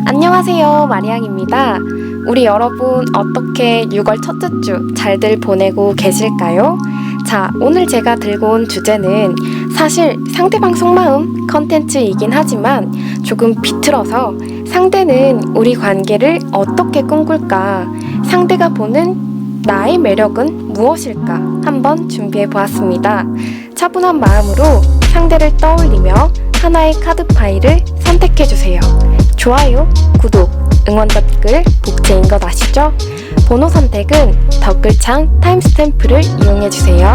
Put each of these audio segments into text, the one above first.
안녕하세요, 마리앙입니다. 우리 여러분 어떻게 6월 첫째 주 잘들 보내고 계실까요? 자, 오늘 제가 들고 온 주제는 사실 상대방 속마음 컨텐츠이긴 하지만 조금 비틀어서 상대는 우리 관계를 어떻게 꿈꿀까? 상대가 보는 나의 매력은 무엇일까? 한번 준비해 보았습니다. 차분한 마음으로 상대를 떠올리며 하나의 카드 파일을 선택해 주세요. 좋아요, 구독, 응원 댓글, 복제인 것 아시죠? 번호 선택은 댓글창 타임스탬프를 이용해 주세요.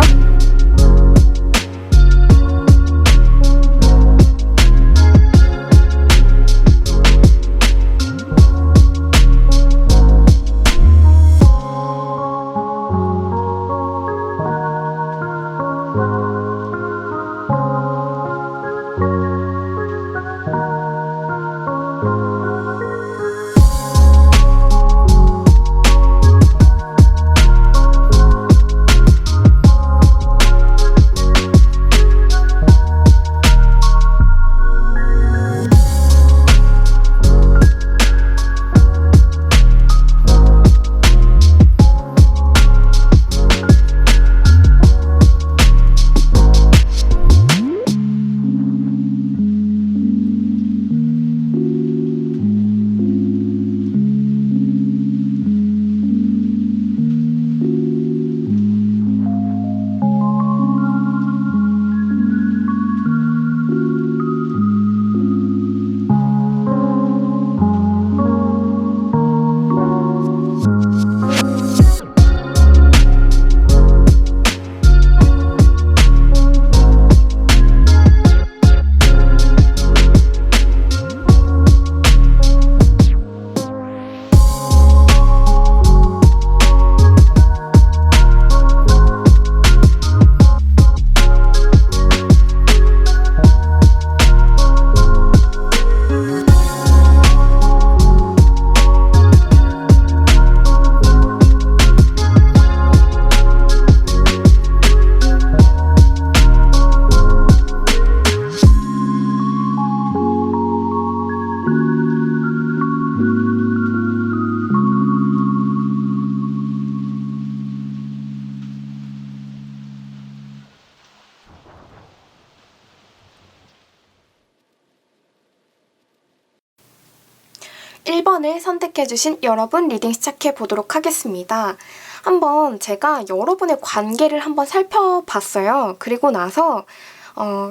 (1번) 1번을 선택해주신 여러분 리딩 시작해 보도록 하겠습니다. 한번 제가 여러분의 관계를 한번 살펴봤어요. 그리고 나서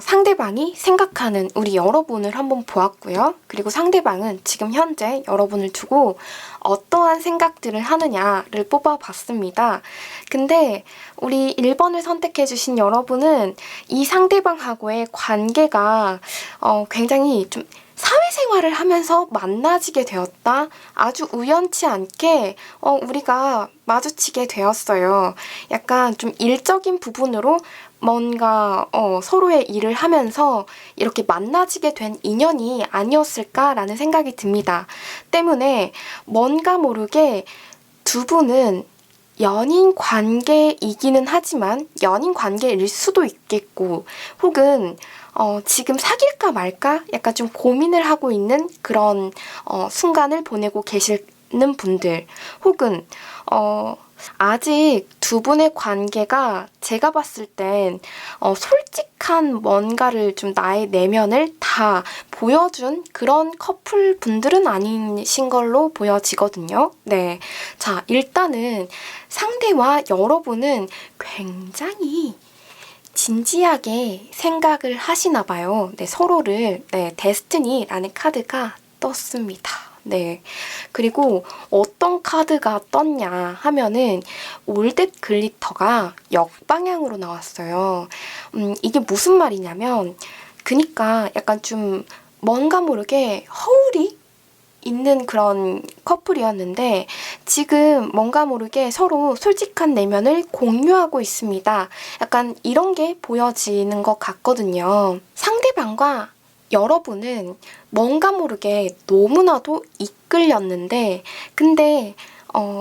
상대방이 생각하는 우리 여러분을 한번 보았고요. 그리고 상대방은 지금 현재 여러분을 두고 어떠한 생각들을 하느냐를 뽑아봤습니다. 근데 우리 1번을 선택해주신 여러분은 이 상대방하고의 관계가 굉장히 좀 사회생활을 하면서 만나지게 되었다. 아주 우연치 않게 우리가 마주치게 되었어요. 약간 좀 일적인 부분으로 뭔가 서로의 일을 하면서 이렇게 만나지게 된 인연이 아니었을까라는 생각이 듭니다. 때문에 뭔가 모르게 두 분은 연인 관계이기는 하지만 연인 관계일 수도 있겠고 혹은 지금 사귈까 말까 약간 좀 고민을 하고 있는 그런 순간을 보내고 계시는 분들 혹은 아직 두 분의 관계가 제가 봤을 땐 솔직한 뭔가를 좀 나의 내면을 다 보여준 그런 커플 분들은 아니신 걸로 보여지거든요. 네. 자, 일단은 상대와 여러분은 굉장히 진지하게 생각을 하시나 봐요. 네, 서로를, 데스티니라는 카드가 떴습니다. 네. 그리고 어떤 카드가 떴냐 하면은 올댓 글리터가 역방향으로 나왔어요. 이게 무슨 말이냐면 그니까 약간 좀 뭔가 모르게 허울이 있는 그런 커플이었는데 지금 뭔가 모르게 서로 솔직한 내면을 공유하고 있습니다. 약간 이런 게 보여지는 것 같거든요. 상대방과 여러분은 뭔가 모르게 너무나도 이끌렸는데 근데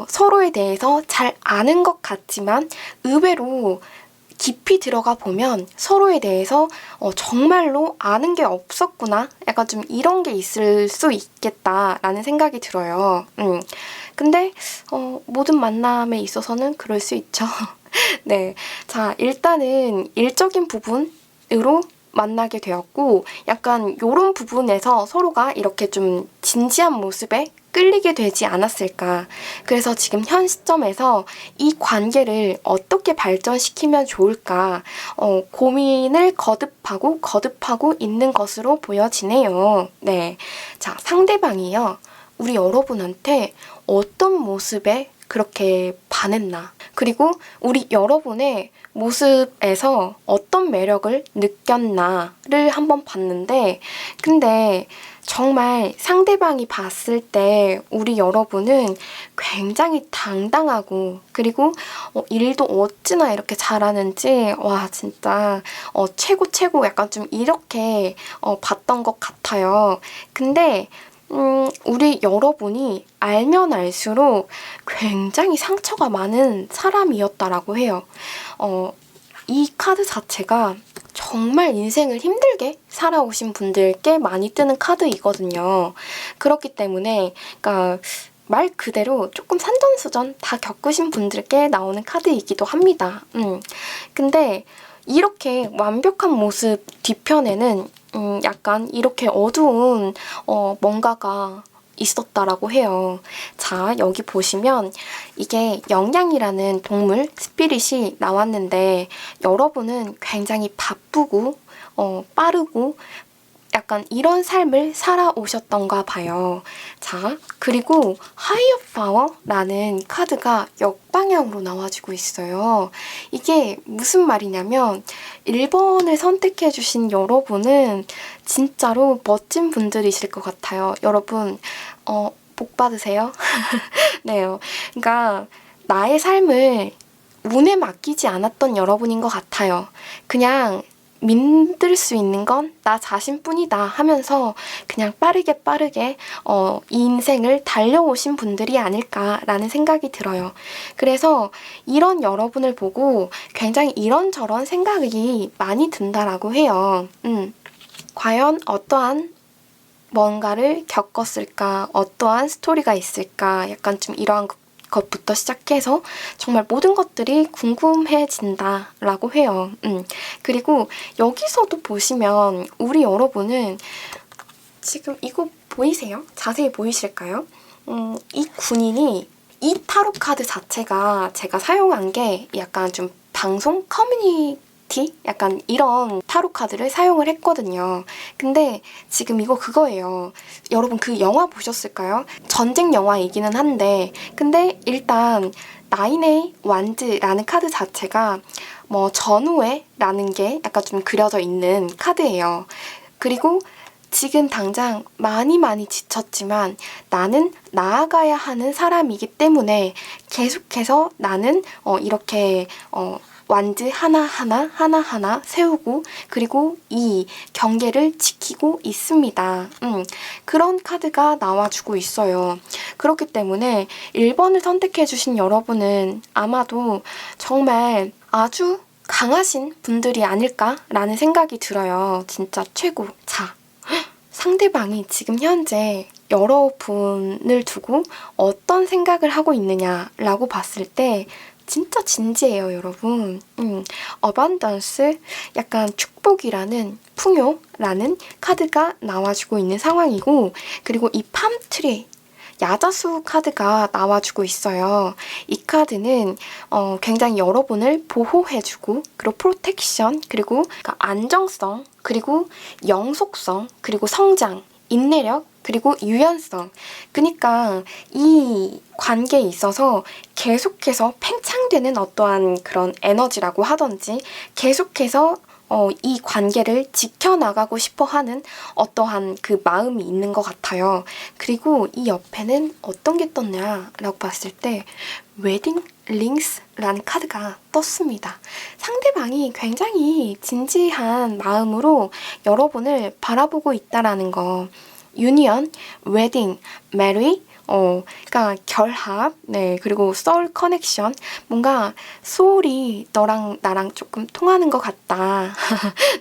서로에 대해서 잘 아는 것 같지만 의외로 깊이 들어가 보면 서로에 대해서 정말로 아는 게 없었구나. 약간 좀 이런 게 있을 수 있겠다라는 생각이 들어요. 근데 모든 만남에 있어서는 그럴 수 있죠. 네. 자, 일단은 일적인 부분으로 만나게 되었고 약간 요런 부분에서 서로가 이렇게 좀 진지한 모습에 끌리게 되지 않았을까. 그래서 지금 현 시점에서 이 관계를 어떻게 발전시키면 좋을까 고민을 거듭하고 있는 것으로 보여지네요. 네. 자, 상대방이요. 우리 여러분한테 어떤 모습에 그렇게 반했나. 그리고 우리 여러분의 모습에서 어떤 매력을 느꼈나를 한번 봤는데, 근데 정말 상대방이 봤을 때 우리 여러분은 굉장히 당당하고, 그리고 일도 어찌나 이렇게 잘하는지, 와, 진짜 최고 약간 좀 이렇게 봤던 것 같아요. 근데 우리 여러분이 알면 알수록 굉장히 상처가 많은 사람이었다라고 해요. 이 카드 자체가 정말 인생을 힘들게 살아오신 분들께 많이 뜨는 카드이거든요. 그렇기 때문에, 그러니까 말 그대로 조금 산전수전 다 겪으신 분들께 나오는 카드이기도 합니다. 근데 이렇게 완벽한 모습 뒤편에는 약간 이렇게 어두운 뭔가가 있었다라고 해요. 자, 여기 보시면 이게 영양이라는 동물 스피릿이 나왔는데 여러분은 굉장히 바쁘고 빠르고 약간 이런 삶을 살아오셨던가 봐요. 자, 그리고 하이어 파워라는 카드가 역방향으로 나와주고 있어요. 이게 무슨 말이냐면 1번을 선택해주신 여러분은 진짜로 멋진 분들이실 것 같아요. 여러분, 복 받으세요. 네, 그러니까 나의 삶을 운에 맡기지 않았던 여러분인 것 같아요. 그냥 믿을 수 있는 건 나 자신뿐이다 하면서 그냥 빠르게 이 인생을 달려오신 분들이 아닐까라는 생각이 들어요. 그래서 이런 여러분을 보고 굉장히 이런저런 생각이 많이 든다라고 해요. 과연 어떠한 뭔가를 겪었을까? 어떠한 스토리가 있을까? 약간 좀 이러한 것부터 시작해서 정말 모든 것들이 궁금해진다라고 해요. 그리고 여기서도 보시면 우리 여러분은 지금 이거 보이세요? 자세히 보이실까요? 이 군인이 이 타로 카드 자체가 제가 사용한 게 약간 좀 방송 커뮤니티 약간 이런 타로 카드를 사용을 했거든요. 근데 지금 이거 그거예요. 여러분 그 영화 보셨을까요? 전쟁 영화이기는 한데 근데 일단 나인의 완즈라는 카드 자체가 뭐 전우회라는 게 약간 좀 그려져 있는 카드예요. 그리고 지금 당장 많이 지쳤지만 나는 나아가야 하는 사람이기 때문에 계속해서 나는 이렇게 완즈 하나하나 세우고 그리고 이 경계를 지키고 있습니다. 그런 카드가 나와주고 있어요. 그렇기 때문에 1번을 선택해주신 여러분은 아마도 정말 아주 강하신 분들이 아닐까라는 생각이 들어요. 진짜 최고. 자, 상대방이 지금 현재 여러분을 두고 어떤 생각을 하고 있느냐라고 봤을 때 진짜 진지해요, 여러분. 어반던스, 약간 축복이라는 풍요라는 카드가 나와주고 있는 상황이고 그리고 이 팜트리, 야자수 카드가 나와주고 있어요. 이 카드는 굉장히 여러분을 보호해주고 그리고 프로텍션, 그리고 안정성, 그리고 영속성, 그리고 성장, 인내력, 그리고 유연성. 그러니까 이 관계에 있어서 계속해서 팽창되는 어떠한 그런 에너지라고 하던지 계속해서 이 관계를 지켜나가고 싶어 하는 어떠한 그 마음이 있는 것 같아요. 그리고 이 옆에는 어떤 게 떴냐라고 봤을 때 웨딩 링스라는 카드가 떴습니다. 상대방이 굉장히 진지한 마음으로 여러분을 바라보고 있다라는 거. 유니언, 웨딩, 메리, 그러니까 결합, 네, 그리고 soul connection, 뭔가 소울이 너랑 나랑 조금 통하는 것 같다.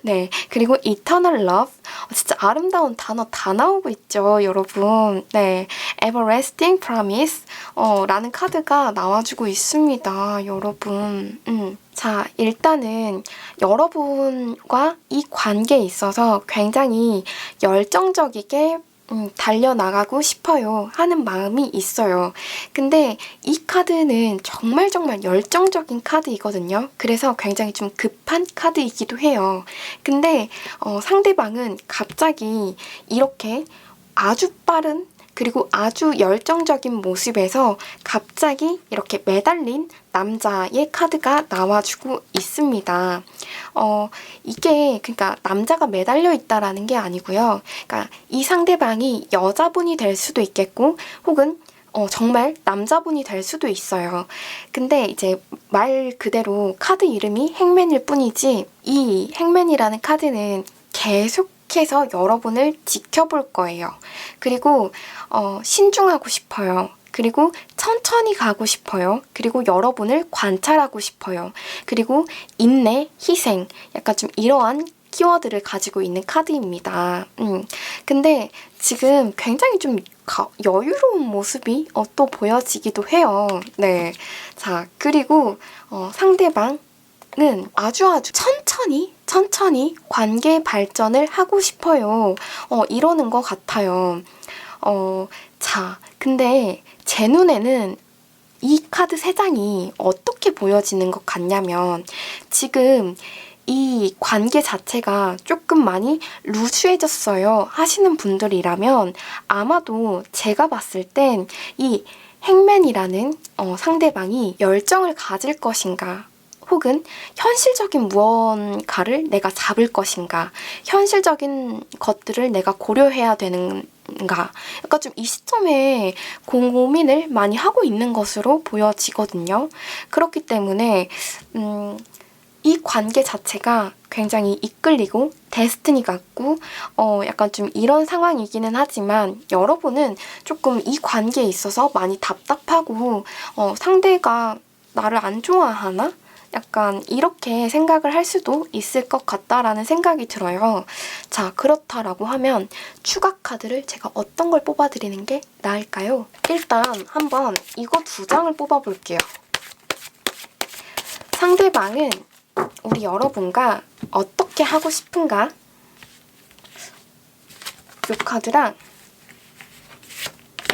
네, 그리고 eternal love, 진짜 아름다운 단어 다 나오고 있죠, 여러분. 네, everlasting promise, 라는 카드가 나와주고 있습니다, 여러분. 자, 일단은 여러분과 이 관계에 있어서 굉장히 열정적이게 달려나가고 싶어요 하는 마음이 있어요. 근데 이 카드는 정말 열정적인 카드이거든요. 그래서 굉장히 좀 급한 카드이기도 해요. 근데 상대방은 갑자기 이렇게 아주 빠른 그리고 아주 열정적인 모습에서 갑자기 이렇게 매달린 남자의 카드가 나와주고 있습니다. 이게 그러니까 남자가 매달려 있다라는 게 아니고요. 그러니까 이 상대방이 여자분이 될 수도 있겠고 혹은 정말 남자분이 될 수도 있어요. 근데 이제 말 그대로 카드 이름이 행맨일 뿐이지 이 행맨이라는 카드는 계속해서 여러분을 지켜볼 거예요. 그리고 신중하고 싶어요. 그리고 천천히 가고 싶어요. 그리고 여러분을 관찰하고 싶어요. 그리고 인내, 희생, 약간 좀 이러한 키워드를 가지고 있는 카드입니다. 근데 지금 굉장히 좀 여유로운 모습이 또 보여지기도 해요. 네. 자, 그리고 상대방은 아주 천천히 관계 발전을 하고 싶어요. 이러는 것 같아요. 자, 근데 제 눈에는 이 카드 3장이 어떻게 보여지는 것 같냐면 지금 이 관계 자체가 조금 많이 루즈해졌어요 하시는 분들이라면 아마도 제가 봤을 땐 이 행맨이라는 상대방이 열정을 가질 것인가 혹은 현실적인 무언가를 내가 잡을 것인가 현실적인 것들을 내가 고려해야 되는가 약간 좀 이 시점에 고민을 많이 하고 있는 것으로 보여지거든요. 그렇기 때문에 이 관계 자체가 굉장히 이끌리고 데스티니 같고 약간 좀 이런 상황이기는 하지만 여러분은 조금 이 관계에 있어서 많이 답답하고 상대가 나를 안 좋아하나? 약간 이렇게 생각을 할 수도 있을 것 같다라는 생각이 들어요. 자, 그렇다라고 하면 추가 카드를 제가 어떤 걸 뽑아드리는 게 나을까요? 일단 한번 이거 2장을 뽑아볼게요. 상대방은 우리 여러분과 어떻게 하고 싶은가? 요 카드랑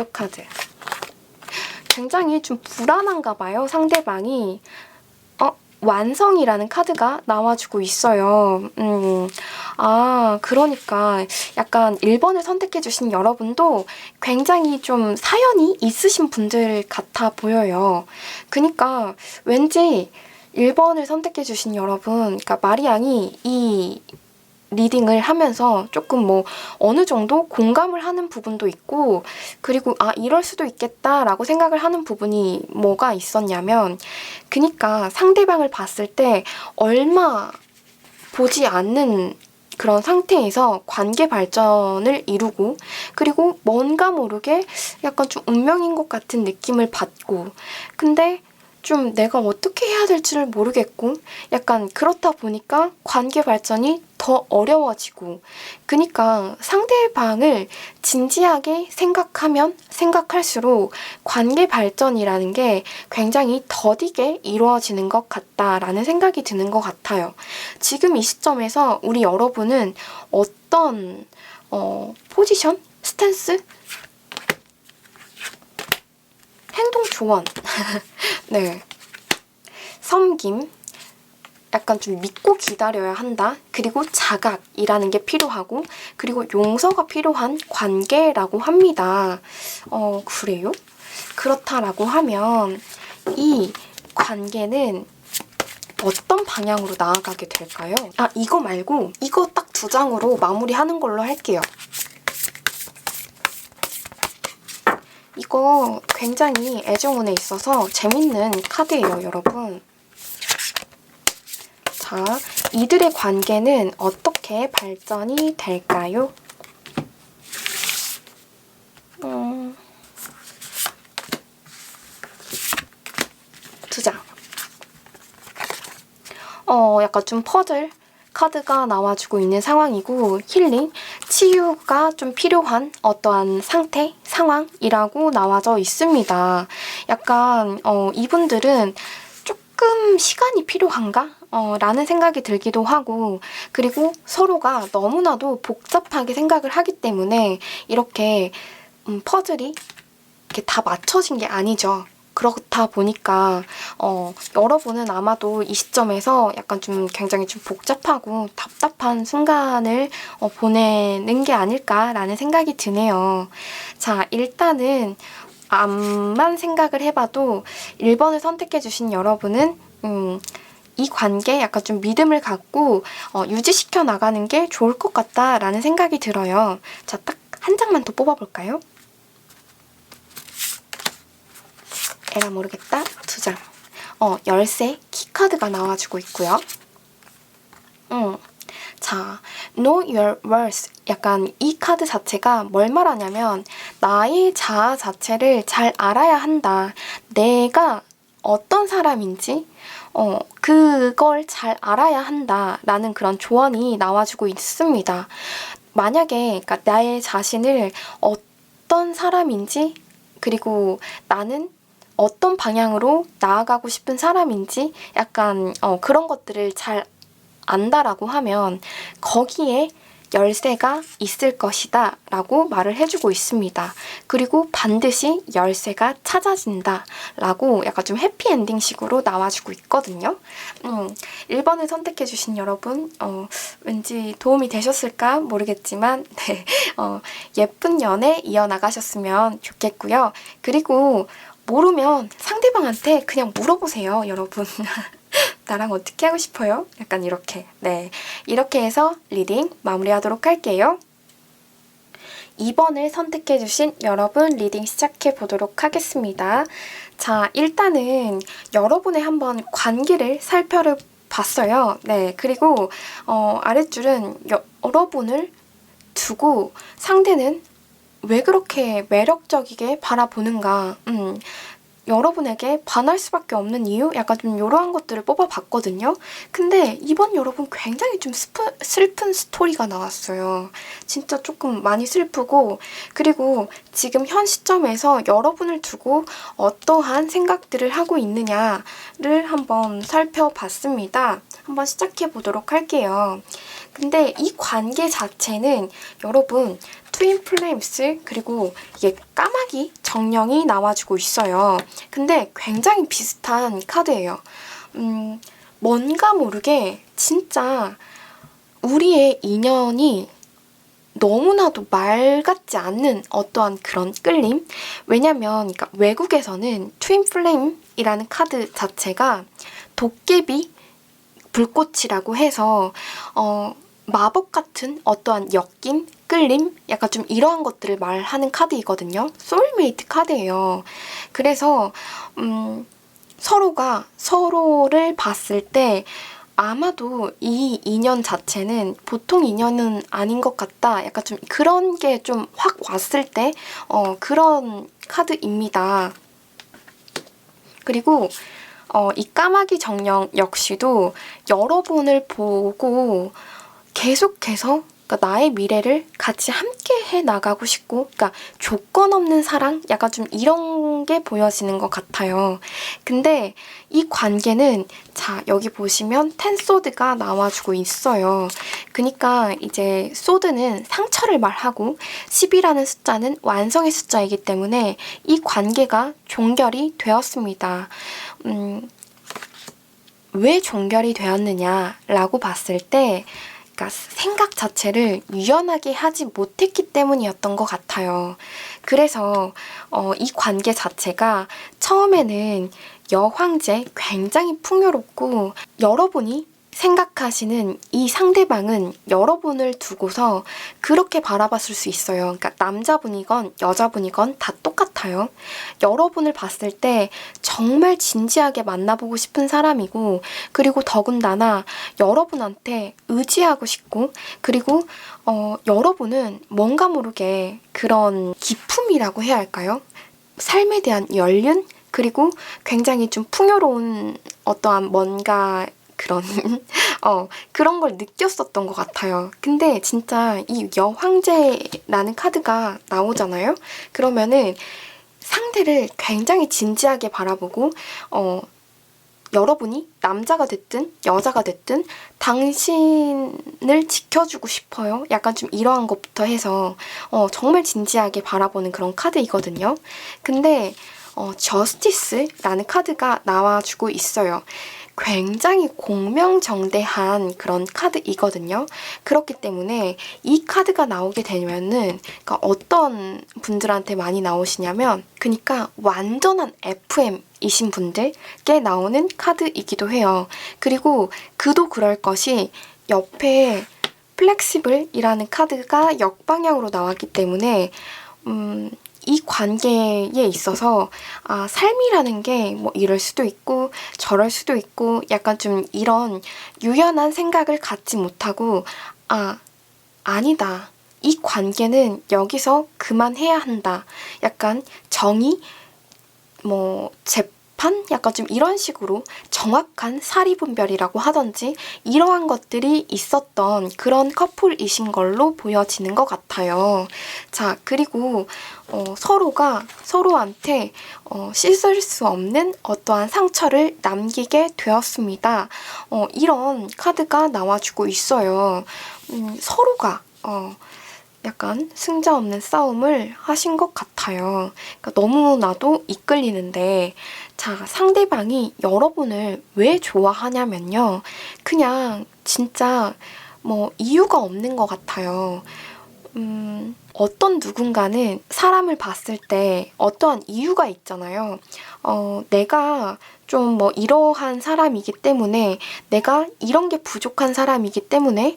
요 카드. 굉장히 좀 불안한가 봐요, 상대방이. 완성이라는 카드가 나와주고 있어요. 그러니까 약간 1번을 선택해주신 여러분도 굉장히 좀 사연이 있으신 분들 같아 보여요. 그러니까 왠지 1번을 선택해주신 여러분, 그러니까 마리앙이 이 리딩을 하면서 조금 어느 정도 공감을 하는 부분도 있고 그리고 이럴 수도 있겠다라고 생각을 하는 부분이 뭐가 있었냐면 그니까 상대방을 봤을 때 얼마 보지 않는 그런 상태에서 관계 발전을 이루고 그리고 뭔가 모르게 약간 좀 운명인 것 같은 느낌을 받고 근데 좀 내가 어떻게 해야 될지를 모르겠고 약간 그렇다 보니까 관계 발전이 더 어려워지고 그니까 상대방을 진지하게 생각하면 생각할수록 관계 발전이라는 게 굉장히 더디게 이루어지는 것 같다라는 생각이 드는 것 같아요. 지금 이 시점에서 우리 여러분은 어떤 포지션? 스탠스? 행동 조언. 네. 섬김. 약간 좀 믿고 기다려야 한다. 그리고 자각이라는 게 필요하고 그리고 용서가 필요한 관계라고 합니다. 그래요? 그렇다라고 하면 이 관계는 어떤 방향으로 나아가게 될까요? 이거 말고 이거 딱 2장으로 마무리하는 걸로 할게요. 이거 굉장히 애정운에 있어서 재밌는 카드예요, 여러분. 자, 이들의 관계는 어떻게 발전이 될까요? 약간 좀 퍼즐 카드가 나와주고 있는 상황이고 힐링, 치유가 좀 필요한 어떠한 상태, 상황이라고 나와져 있습니다. 약간 이분들은 조금 시간이 필요한가? 라는 생각이 들기도 하고 그리고 서로가 너무나도 복잡하게 생각을 하기 때문에 이렇게 퍼즐이 이렇게 다 맞춰진 게 아니죠. 그렇다 보니까 여러분은 아마도 이 시점에서 약간 좀 굉장히 좀 복잡하고 답답한 순간을 보내는 게 아닐까라는 생각이 드네요. 자, 일단은 암만 생각을 해봐도 1번을 선택해주신 여러분은 이 관계에 약간 좀 믿음을 갖고 유지시켜 나가는 게 좋을 것 같다라는 생각이 들어요. 자, 딱 한 장만 더 뽑아볼까요? 에라 모르겠다. 2장. 열쇠 키카드가 나와주고 있고요. 자, Know Your Worth. 약간 이 카드 자체가 뭘 말하냐면 나의 자아 자체를 잘 알아야 한다. 내가 어떤 사람인지 그걸 잘 알아야 한다라는 그런 조언이 나와주고 있습니다. 만약에 그러니까 나의 자신을 어떤 사람인지 그리고 나는 어떤 방향으로 나아가고 싶은 사람인지 약간 그런 것들을 잘 안다라고 하면 거기에 열쇠가 있을 것이다 라고 말을 해주고 있습니다. 그리고 반드시 열쇠가 찾아진다 라고 약간 좀 해피엔딩식으로 나와주고 있거든요. 1번을 선택해주신 여러분 왠지 도움이 되셨을까 모르겠지만 네, 예쁜 연애 이어나가셨으면 좋겠고요. 그리고 모르면 상대방한테 그냥 물어보세요, 여러분. 나랑 어떻게 하고 싶어요? 약간 이렇게. 네. 이렇게 해서 리딩 마무리하도록 할게요. 2번을 선택해주신 여러분 리딩 시작해 보도록 하겠습니다. 자, 일단은 여러분의 한번 관계를 살펴봤어요. 네. 그리고 아랫줄은 여러분을 두고 상대는 왜 그렇게 매력적이게 바라보는가? 여러분에게 반할 수밖에 없는 이유? 약간 좀 이러한 것들을 뽑아봤거든요. 근데 이번 여러분 굉장히 좀 슬픈 스토리가 나왔어요. 진짜 조금 많이 슬프고 그리고 지금 현 시점에서 여러분을 두고 어떠한 생각들을 하고 있느냐를 한번 살펴봤습니다. 한번 시작해 보도록 할게요. 근데 이 관계 자체는 여러분 트윈 플레임스 그리고 이게 까마귀 정령이 나와주고 있어요. 근데 굉장히 비슷한 카드예요. 뭔가 모르게 진짜 우리의 인연이 너무나도 말 같지 않는 어떠한 그런 끌림? 왜냐면 그러니까 외국에서는 트윈 플레임이라는 카드 자체가 도깨비 불꽃이라고 해서 마법 같은 어떠한 엮임, 끌림, 약간 좀 이러한 것들을 말하는 카드이거든요. 소울메이트 카드예요. 그래서 서로가 서로를 봤을 때 아마도 이 인연 자체는 보통 인연은 아닌 것 같다. 약간 좀 그런 게 좀 확 왔을 때 그런 카드입니다. 그리고 이 까마귀 정령 역시도 여러분을 보고 계속해서 그러니까 나의 미래를 같이 함께 해 나가고 싶고 그러니까 조건 없는 사랑? 약간 좀 이런 게 보여지는 것 같아요. 근데 이 관계는 자 여기 보시면 10소드가 나와주고 있어요. 그러니까 이제 소드는 상처를 말하고 10이라는 숫자는 완성의 숫자이기 때문에 이 관계가 종결이 되었습니다. 왜 종결이 되었느냐라고 봤을 때 그러니까 생각 자체를 유연하게 하지 못했기 때문이었던 것 같아요. 그래서 이 관계 자체가 처음에는 여황제 굉장히 풍요롭고 여러분이 생각하시는 이 상대방은 여러분을 두고서 그렇게 바라봤을 수 있어요. 그러니까 남자분이건 여자분이건 다 똑같아요. 여러분을 봤을 때 정말 진지하게 만나보고 싶은 사람이고 그리고 더군다나 여러분한테 의지하고 싶고 그리고 여러분은 뭔가 모르게 그런 기품이라고 해야 할까요? 삶에 대한 연륜? 그리고 굉장히 좀 풍요로운 어떠한 뭔가 그런 그런 걸 느꼈었던 것 같아요. 근데 진짜 이 여황제라는 카드가 나오잖아요. 그러면은 상대를 굉장히 진지하게 바라보고 여러분이 남자가 됐든 여자가 됐든 당신을 지켜주고 싶어요. 약간 좀 이러한 것부터 해서 정말 진지하게 바라보는 그런 카드이거든요. 근데 저스티스라는 카드가 나와주고 있어요. 굉장히 공명정대한 그런 카드이거든요. 그렇기 때문에 이 카드가 나오게 되면은 그러니까 어떤 분들한테 많이 나오시냐면 그러니까 완전한 FM이신 분들께 나오는 카드이기도 해요. 그리고 그도 그럴 것이 옆에 플렉시블이라는 카드가 역방향으로 나왔기 때문에 이 관계에 있어서 삶이라는 게 뭐 이럴 수도 있고 저럴 수도 있고 약간 좀 이런 유연한 생각을 갖지 못하고 아니다. 이 관계는 여기서 그만해야 한다. 약간 정의, 재판? 약간 좀 이런 식으로 정확한 사리분별이라고 하던지 이러한 것들이 있었던 그런 커플이신 걸로 보여지는 것 같아요. 자, 그리고 서로가 서로한테 씻을 수 없는 어떠한 상처를 남기게 되었습니다. 이런 카드가 나와주고 있어요. 서로가 약간 승자 없는 싸움을 하신 것 같아요. 그러니까 너무나도 이끌리는데, 자, 상대방이 여러분을 왜 좋아하냐면요. 그냥 진짜 이유가 없는 것 같아요. 어떤 누군가는 사람을 봤을 때 어떠한 이유가 있잖아요. 내가 좀 이러한 사람이기 때문에 내가 이런 게 부족한 사람이기 때문에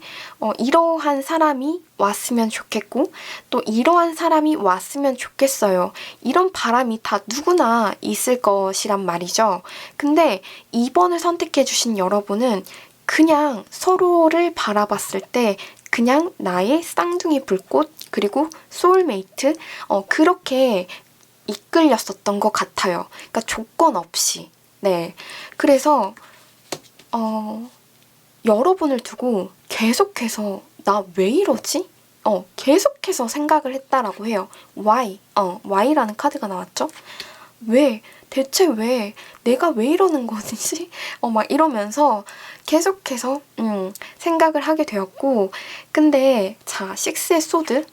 이러한 사람이 왔으면 좋겠고 또 이러한 사람이 왔으면 좋겠어요. 이런 바람이 다 누구나 있을 것이란 말이죠. 근데 2번을 선택해 주신 여러분은 그냥 서로를 바라봤을 때 그냥 나의 쌍둥이 불꽃 그리고 소울메이트 그렇게 이끌렸었던 것 같아요. 그러니까 조건 없이. 네. 그래서 여러분을 두고 계속해서 나 왜 이러지? 계속해서 생각을 했다라고 해요. Why? Why라는 카드가 나왔죠? 왜? 대체 왜? 내가 왜 이러는 거지? 막 이러면서 계속해서 생각을 하게 되었고 근데 자, 식스의 소드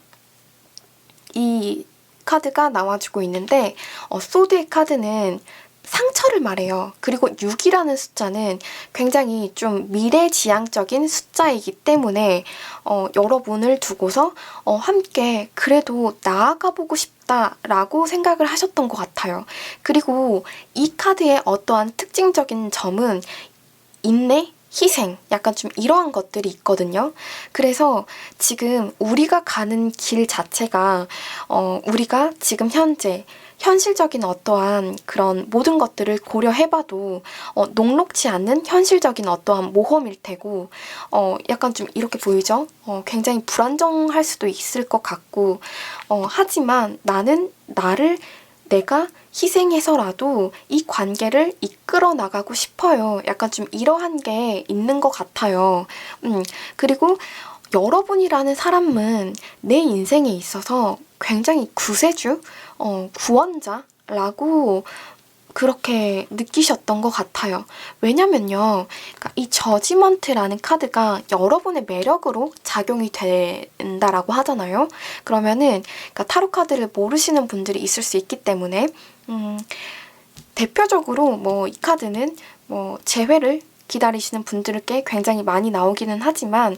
이 카드가 나와주고 있는데 소드의 카드는 상처를 말해요. 그리고 6이라는 숫자는 굉장히 좀 미래지향적인 숫자이기 때문에 여러분을 두고서 함께 그래도 나아가보고 싶다라고 생각을 하셨던 것 같아요. 그리고 이 카드의 어떠한 특징적인 점은 인내, 희생, 약간 좀 이러한 것들이 있거든요. 그래서 지금 우리가 가는 길 자체가 우리가 지금 현재 현실적인 어떠한 그런 모든 것들을 고려해봐도 녹록지 않는 현실적인 어떠한 모험일 테고 약간 좀 이렇게 보이죠? 굉장히 불안정할 수도 있을 것 같고 하지만 나는 내가 희생해서라도 이 관계를 이끌어 나가고 싶어요. 약간 좀 이러한 게 있는 것 같아요. 그리고 여러분이라는 사람은 내 인생에 있어서 굉장히 구세주, 구원자라고 그렇게 느끼셨던 것 같아요. 왜냐면요. 그러니까 이 저지먼트라는 카드가 여러분의 매력으로 작용이 된다라고 하잖아요. 그러면은 그러니까 타로 카드를 모르시는 분들이 있을 수 있기 때문에 대표적으로 이 카드는 재회를 기다리시는 분들께 굉장히 많이 나오기는 하지만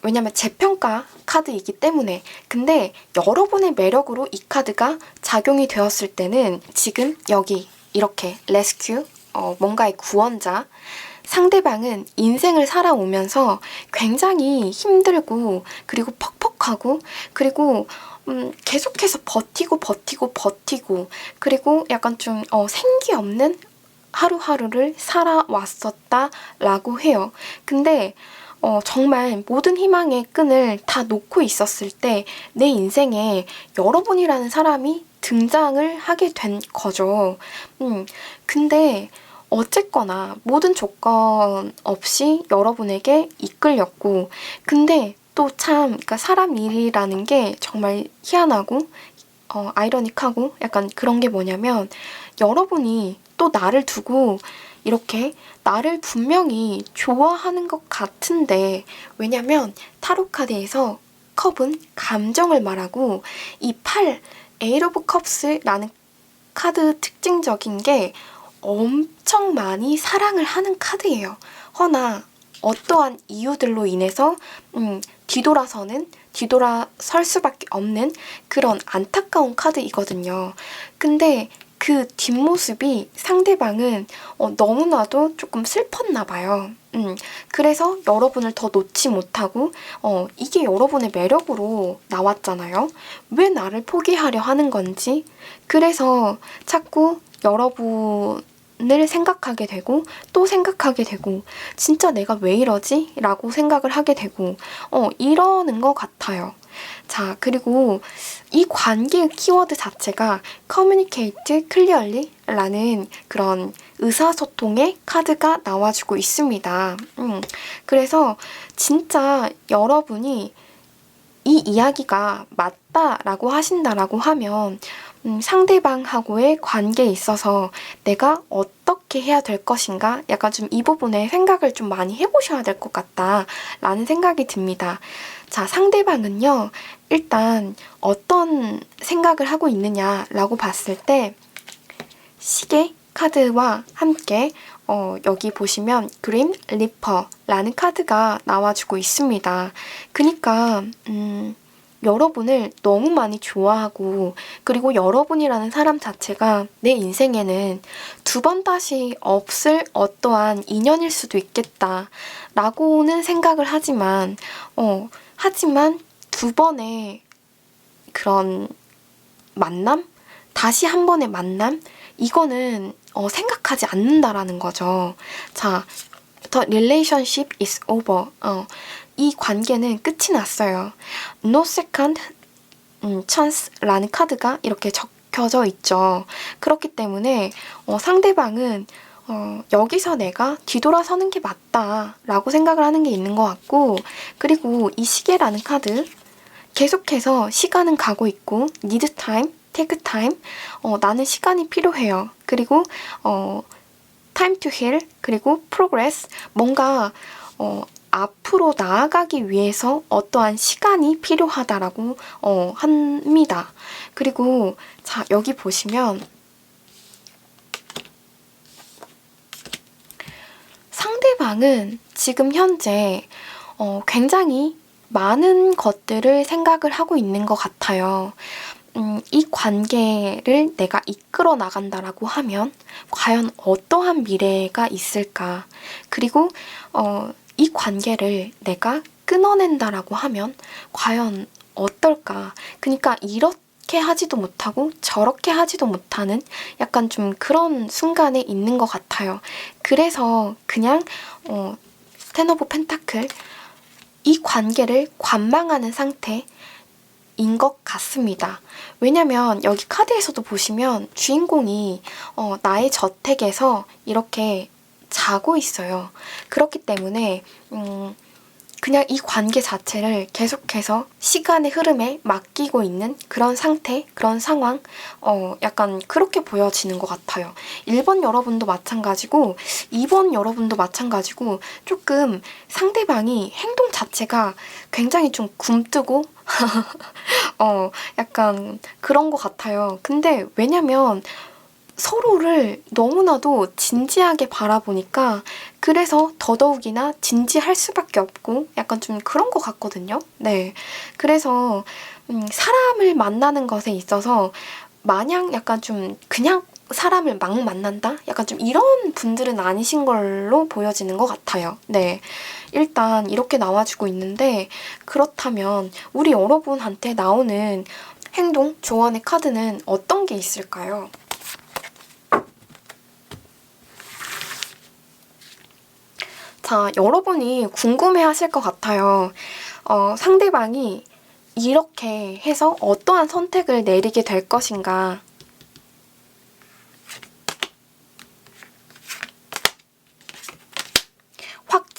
왜냐면 재평가 카드이기 때문에 근데 여러분의 매력으로 이 카드가 작용이 되었을 때는 지금 여기 이렇게 레스큐 뭔가의 구원자 상대방은 인생을 살아오면서 굉장히 힘들고 그리고 퍽퍽하고 그리고 계속해서 버티고 그리고 약간 좀 생기 없는 하루하루를 살아왔었다라고 해요. 근데 정말 모든 희망의 끈을 다 놓고 있었을 때 내 인생에 여러분이라는 사람이 등장을 하게 된 거죠. 근데 어쨌거나 모든 조건 없이 여러분에게 이끌렸고, 근데 또 참, 그러니까 사람 일이라는 게 정말 희한하고, 아이러닉하고 약간 그런 게 뭐냐면, 여러분이 또 나를 두고 이렇게 나를 분명히 좋아하는 것 같은데, 왜냐면 타로 카드에서 컵은 감정을 말하고, 이 8, 에이트 오브 컵스라는 카드 특징적인 게 엄청 많이 사랑을 하는 카드예요. 허나 어떠한 이유들로 인해서 뒤돌아설 수밖에 없는 그런 안타까운 카드이거든요. 근데 그 뒷모습이 상대방은 너무나도 조금 슬펐나 봐요. 그래서 여러분을 더 놓지 못하고 이게 여러분의 매력으로 나왔잖아요. 왜 나를 포기하려 하는 건지. 그래서 자꾸 여러분을 생각하게 되고 또 생각하게 되고 진짜 내가 왜 이러지? 라고 생각을 하게 되고 이러는 것 같아요. 자, 그리고 이 관계의 키워드 자체가 communicate clearly 라는 그런 의사소통의 카드가 나와주고 있습니다. 그래서 진짜 여러분이 이 이야기가 맞다라고 하신다라고 하면 상대방하고의 관계에 있어서 내가 어떻게 해야 될 것인가? 약간 좀 이 부분에 생각을 좀 많이 해보셔야 될 것 같다라는 생각이 듭니다. 자, 상대방은요, 일단 어떤 생각을 하고 있느냐라고 봤을 때 시계 카드와 함께 여기 보시면 그림 리퍼라는 카드가 나와주고 있습니다. 그러니까 여러분을 너무 많이 좋아하고 그리고 여러분이라는 사람 자체가 내 인생에는 두 번 다시 없을 어떠한 인연일 수도 있겠다라고는 생각을 하지만 두 번의 그런 만남? 다시 한 번의 만남? 이거는 생각하지 않는다라는 거죠. 자, The relationship is over. 이 관계는 끝이 났어요. No second chance라는 카드가 이렇게 적혀져 있죠. 그렇기 때문에 상대방은 여기서 내가 뒤돌아서는 게 맞다라고 생각을 하는 게 있는 것 같고, 그리고 이 시계라는 카드 계속해서 시간은 가고 있고 need time, take time, 나는 시간이 필요해요. 그리고 time to heal, 그리고 progress, 뭔가 앞으로 나아가기 위해서 어떠한 시간이 필요하다라고 합니다. 그리고 자, 여기 보시면 상대방은 지금 현재 굉장히 많은 것들을 생각을 하고 있는 것 같아요. 이 관계를 내가 이끌어 나간다라고 하면 과연 어떠한 미래가 있을까? 그리고 이 관계를 내가 끊어낸다라고 하면 과연 어떨까? 그러니까 이렇게 하지도 못하고 저렇게 하지도 못하는 약간 좀 그런 순간에 있는 것 같아요. 그래서 그냥 텐 오브 펜타클, 이 관계를 관망하는 상태인 것 같습니다. 왜냐면 여기 카드에서도 보시면 주인공이 나의 저택에서 이렇게 자고 있어요. 그렇기 때문에 그냥 이 관계 자체를 계속해서 시간의 흐름에 맡기고 있는 그런 상태, 그런 상황, 약간 그렇게 보여지는 것 같아요. 1번 여러분도 마찬가지고 2번 여러분도 마찬가지고 조금 상대방이 행동 자체가 굉장히 좀 굼뜨고 약간 그런 것 같아요. 근데 왜냐면 서로를 너무나도 진지하게 바라보니까 그래서 더더욱이나 진지할 수밖에 없고 약간 좀 그런 것 같거든요. 네. 그래서 사람을 만나는 것에 있어서 마냥 약간 좀 그냥 사람을 막 만난다? 약간 좀 이런 분들은 아니신 걸로 보여지는 것 같아요. 네. 일단 이렇게 나와주고 있는데 그렇다면 우리 여러분한테 나오는 행동 조언의 카드는 어떤 게 있을까요? 자, 여러분이 궁금해 하실 것 같아요. 상대방이 이렇게 해서 어떠한 선택을 내리게 될 것인가.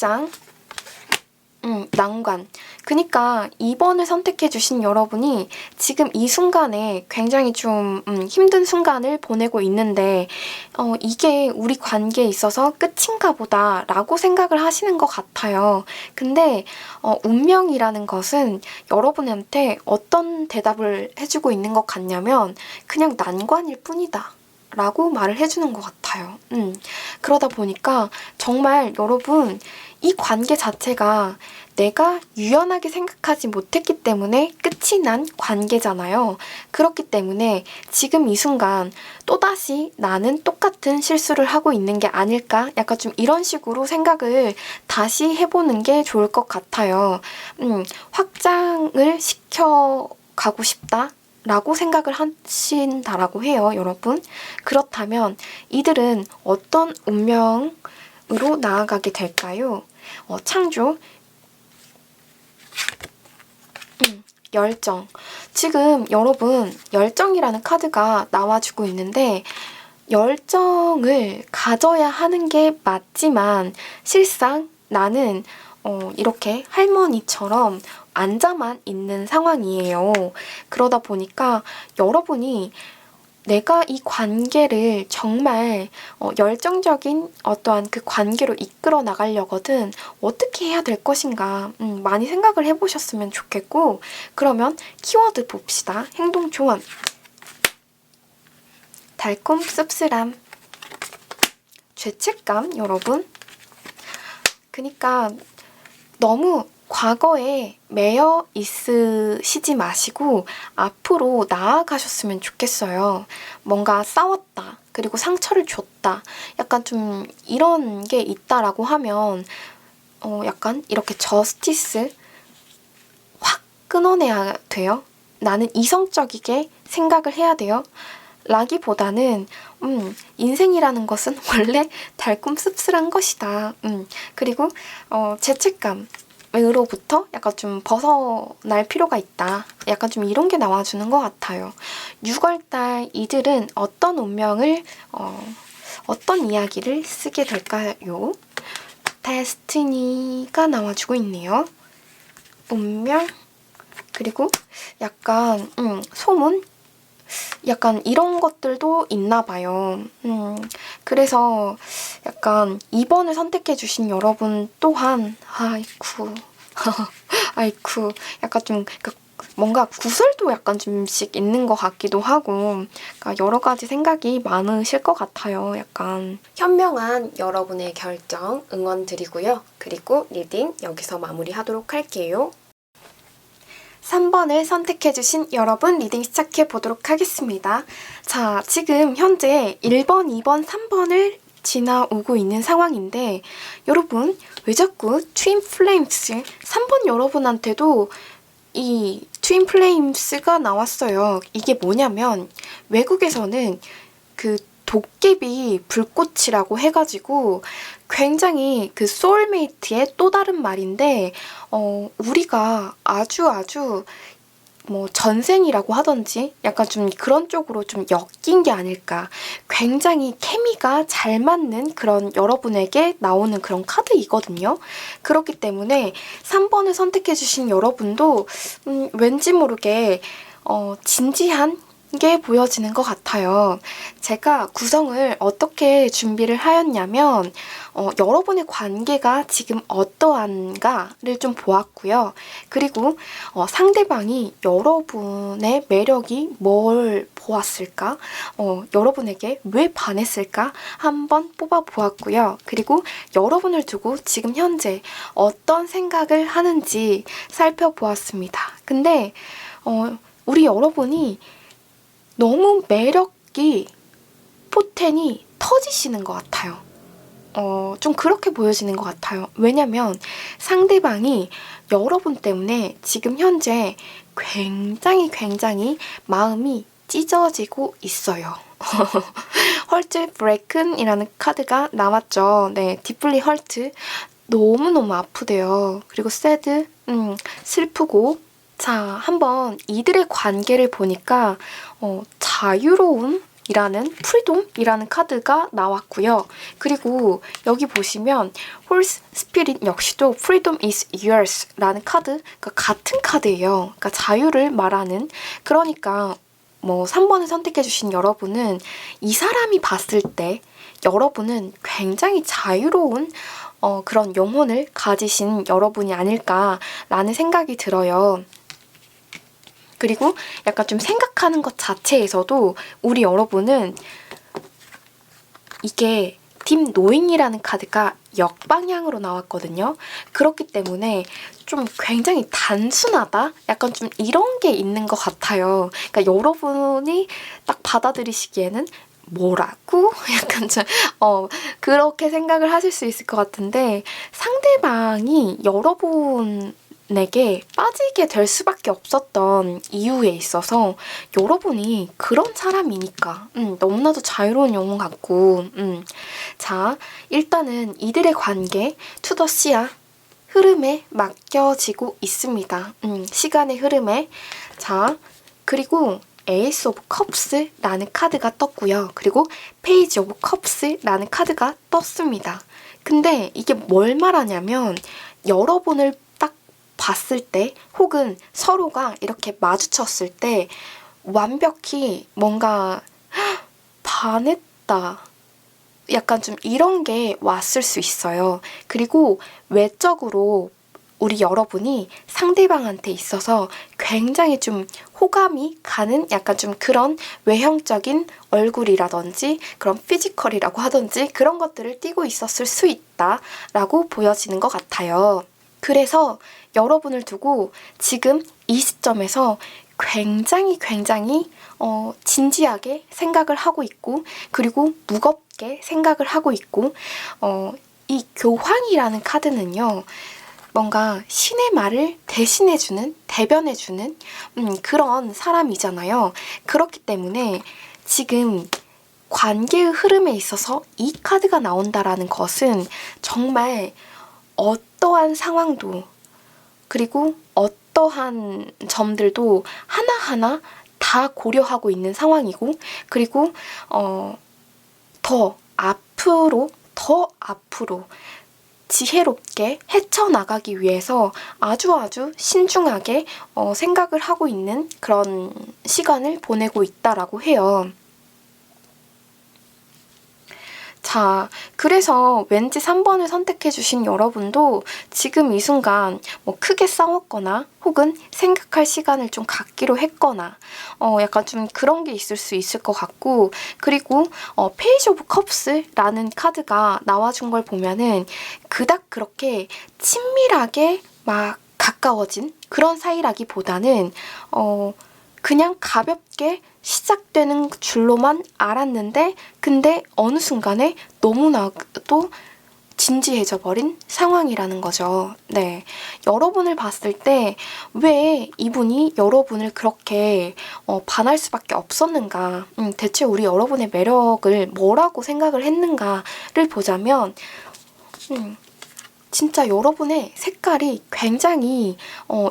확장, 난관. 그니까 2번을 선택해주신 여러분이 지금 이 순간에 굉장히 좀 힘든 순간을 보내고 있는데 이게 우리 관계에 있어서 끝인가 보다 라고 생각을 하시는 것 같아요. 근데 운명이라는 것은 여러분한테 어떤 대답을 해주고 있는 것 같냐면 그냥 난관일 뿐이다 라고 말을 해주는 것 같아요. 그러다 보니까 정말 여러분 이 관계 자체가 내가 유연하게 생각하지 못했기 때문에 끝이 난 관계잖아요. 그렇기 때문에 지금 이 순간 또다시 나는 똑같은 실수를 하고 있는 게 아닐까? 약간 좀 이런 식으로 생각을 다시 해보는 게 좋을 것 같아요. 확장을 시켜가고 싶다? 라고 생각을 하신다라고 해요, 여러분. 그렇다면 이들은 어떤 운명으로 나아가게 될까요? 창조, 열정. 지금 여러분 열정이라는 카드가 나와주고 있는데 열정을 가져야 하는 게 맞지만 실상 나는 이렇게 할머니처럼 앉아만 있는 상황이에요. 그러다 보니까 여러분이 내가 이 관계를 정말 열정적인 어떠한 그 관계로 이끌어 나가려거든 어떻게 해야 될 것인가 많이 생각을 해보셨으면 좋겠고 그러면 키워드 봅시다. 행동 조언. 달콤 씁쓸함. 죄책감 여러분. 그러니까 너무 과거에 매여 있으시지 마시고 앞으로 나아가셨으면 좋겠어요. 뭔가 싸웠다. 그리고 상처를 줬다. 약간 좀 이런 게 있다라고 하면 약간 이렇게 저스티스 확 끊어내야 돼요. 나는 이성적이게 생각을 해야 돼요. 라기보다는 인생이라는 것은 원래 달콤 씁쓸한 것이다. 그리고 죄책감 으로부터 약간 좀 벗어날 필요가 있다. 약간 좀 이런 게 나와주는 것 같아요. 6월달 이들은 어떤 운명을 어떤 이야기를 쓰게 될까요? 데스티니가 나와주고 있네요. 운명 그리고 약간 소문 약간 이런 것들도 있나 봐요. 그래서 약간 2번을 선택해 주신 여러분 또한 아이쿠 아이쿠 약간 좀 뭔가 구설도 약간 좀씩 있는 것 같기도 하고 그러니까 여러 가지 생각이 많으실 것 같아요. 약간 현명한 여러분의 결정 응원 드리고요. 그리고 리딩 여기서 마무리하도록 할게요. 3번을 선택해주신 여러분 리딩 시작해보도록 하겠습니다. 자, 지금 현재 1번, 2번, 3번을 지나오고 있는 상황인데 여러분 왜 자꾸 트윈 플레임스 3번 여러분한테도 이 트윈 플레임스가 나왔어요. 이게 뭐냐면 외국에서는 그 도깨비 불꽃이라고 해가지고 굉장히 그 소울메이트의 또 다른 말인데 우리가 아주 뭐 전생이라고 하던지 약간 좀 그런 쪽으로 좀 엮인 게 아닐까. 굉장히 케미가 잘 맞는 그런 여러분에게 나오는 그런 카드이거든요. 그렇기 때문에 3번을 선택해주신 여러분도 왠지 모르게 진지한 게 보여지는 것 같아요. 제가 구성을 어떻게 준비를 하였냐면 여러분의 관계가 지금 어떠한가를 좀 보았고요. 그리고 상대방이 여러분의 매력이 뭘 보았을까? 여러분에게 왜 반했을까? 한번 뽑아보았고요. 그리고 여러분을 두고 지금 현재 어떤 생각을 하는지 살펴보았습니다. 근데 우리 여러분이 너무 매력이 포텐이 터지시는 것 같아요. 좀 그렇게 보여지는 것 같아요. 왜냐면 상대방이 여러분 때문에 지금 현재 굉장히 마음이 찢어지고 있어요. 헐트 브레이큰이라는 카드가 나왔죠. 네, 딥플리 헐트. 너무너무 아프대요. 그리고 새드, 슬프고 자, 한번 이들의 관계를 보니까 자유로운 프리돔이라는 카드가 나왔고요. 그리고 여기 보시면 홀스 스피릿 역시도 freedom is yours 라는 카드, 그러니까 같은 카드예요. 그러니까 자유를 말하는, 그러니까 뭐 3번을 선택해 주신 여러분은 이 사람이 봤을 때 여러분은 굉장히 자유로운 그런 영혼을 가지신 여러분이 아닐까라는 생각이 들어요. 그리고 약간 좀 생각하는 것 자체에서도 우리 여러분은 이게 딥 노잉이라는 카드가 역방향으로 나왔거든요. 그렇기 때문에 좀 굉장히 단순하다? 약간 좀 이런 게 있는 것 같아요. 그러니까 여러분이 딱 받아들이시기에는 뭐라고? 약간 좀 그렇게 생각을 하실 수 있을 것 같은데, 상대방이 여러분에게 빠지게 될 수밖에 없었던 이유에 있어서 여러분이 그런 사람이니까 너무나도 자유로운 영혼 같고, 자, 일단은 이들의 관계 투더시아 흐름에 맡겨지고 있습니다. 시간의 흐름에. 자, 그리고 에이스 오브 컵스라는 카드가 떴고요. 그리고 페이지 오브 컵스라는 카드가 떴습니다. 근데 이게 뭘 말하냐면, 여러분을 딱 봤을 때 혹은 서로가 이렇게 마주쳤을 때 완벽히 뭔가 반했다, 약간 좀 이런 게 왔을 수 있어요. 그리고 외적으로 우리 여러분이 상대방한테 있어서 굉장히 좀 호감이 가는 약간 좀 그런 외형적인 얼굴이라든지 그런 피지컬이라고 하든지 그런 것들을 띠고 있었을 수 있다라고 보여지는 것 같아요. 그래서 여러분을 두고 지금 이 시점에서 굉장히 진지하게 생각을 하고 있고, 그리고 무겁게 생각을 하고 있고, 이 교황이라는 카드는요, 뭔가 신의 말을 대신해주는, 대변해주는 그런 사람이잖아요. 그렇기 때문에 지금 관계의 흐름에 있어서 이 카드가 나온다라는 것은 정말 어떠한 상황도, 그리고 어떠한 점들도 하나하나 다 고려하고 있는 상황이고, 그리고 더 앞으로 지혜롭게 헤쳐나가기 위해서 아주 신중하게 생각을 하고 있는 그런 시간을 보내고 있다라고 해요. 자, 그래서 왠지 3번을 선택해주신 여러분도 지금 이 순간 뭐 크게 싸웠거나 혹은 생각할 시간을 좀 갖기로 했거나 약간 좀 그런 게 있을 수 있을 것 같고, 그리고 페이지 오브 컵스라는 카드가 나와준 걸 보면은 그닥 그렇게 친밀하게 막 가까워진 그런 사이라기보다는 그냥 가볍게 시작되는 줄로만 알았는데, 근데 어느 순간에 너무나도 진지해져 버린 상황이라는 거죠. 네. 여러분을 봤을 때 왜 이분이 여러분을 그렇게 반할 수밖에 없었는가, 대체 우리 여러분의 매력을 뭐라고 생각을 했는가를 보자면, 진짜 여러분의 색깔이 굉장히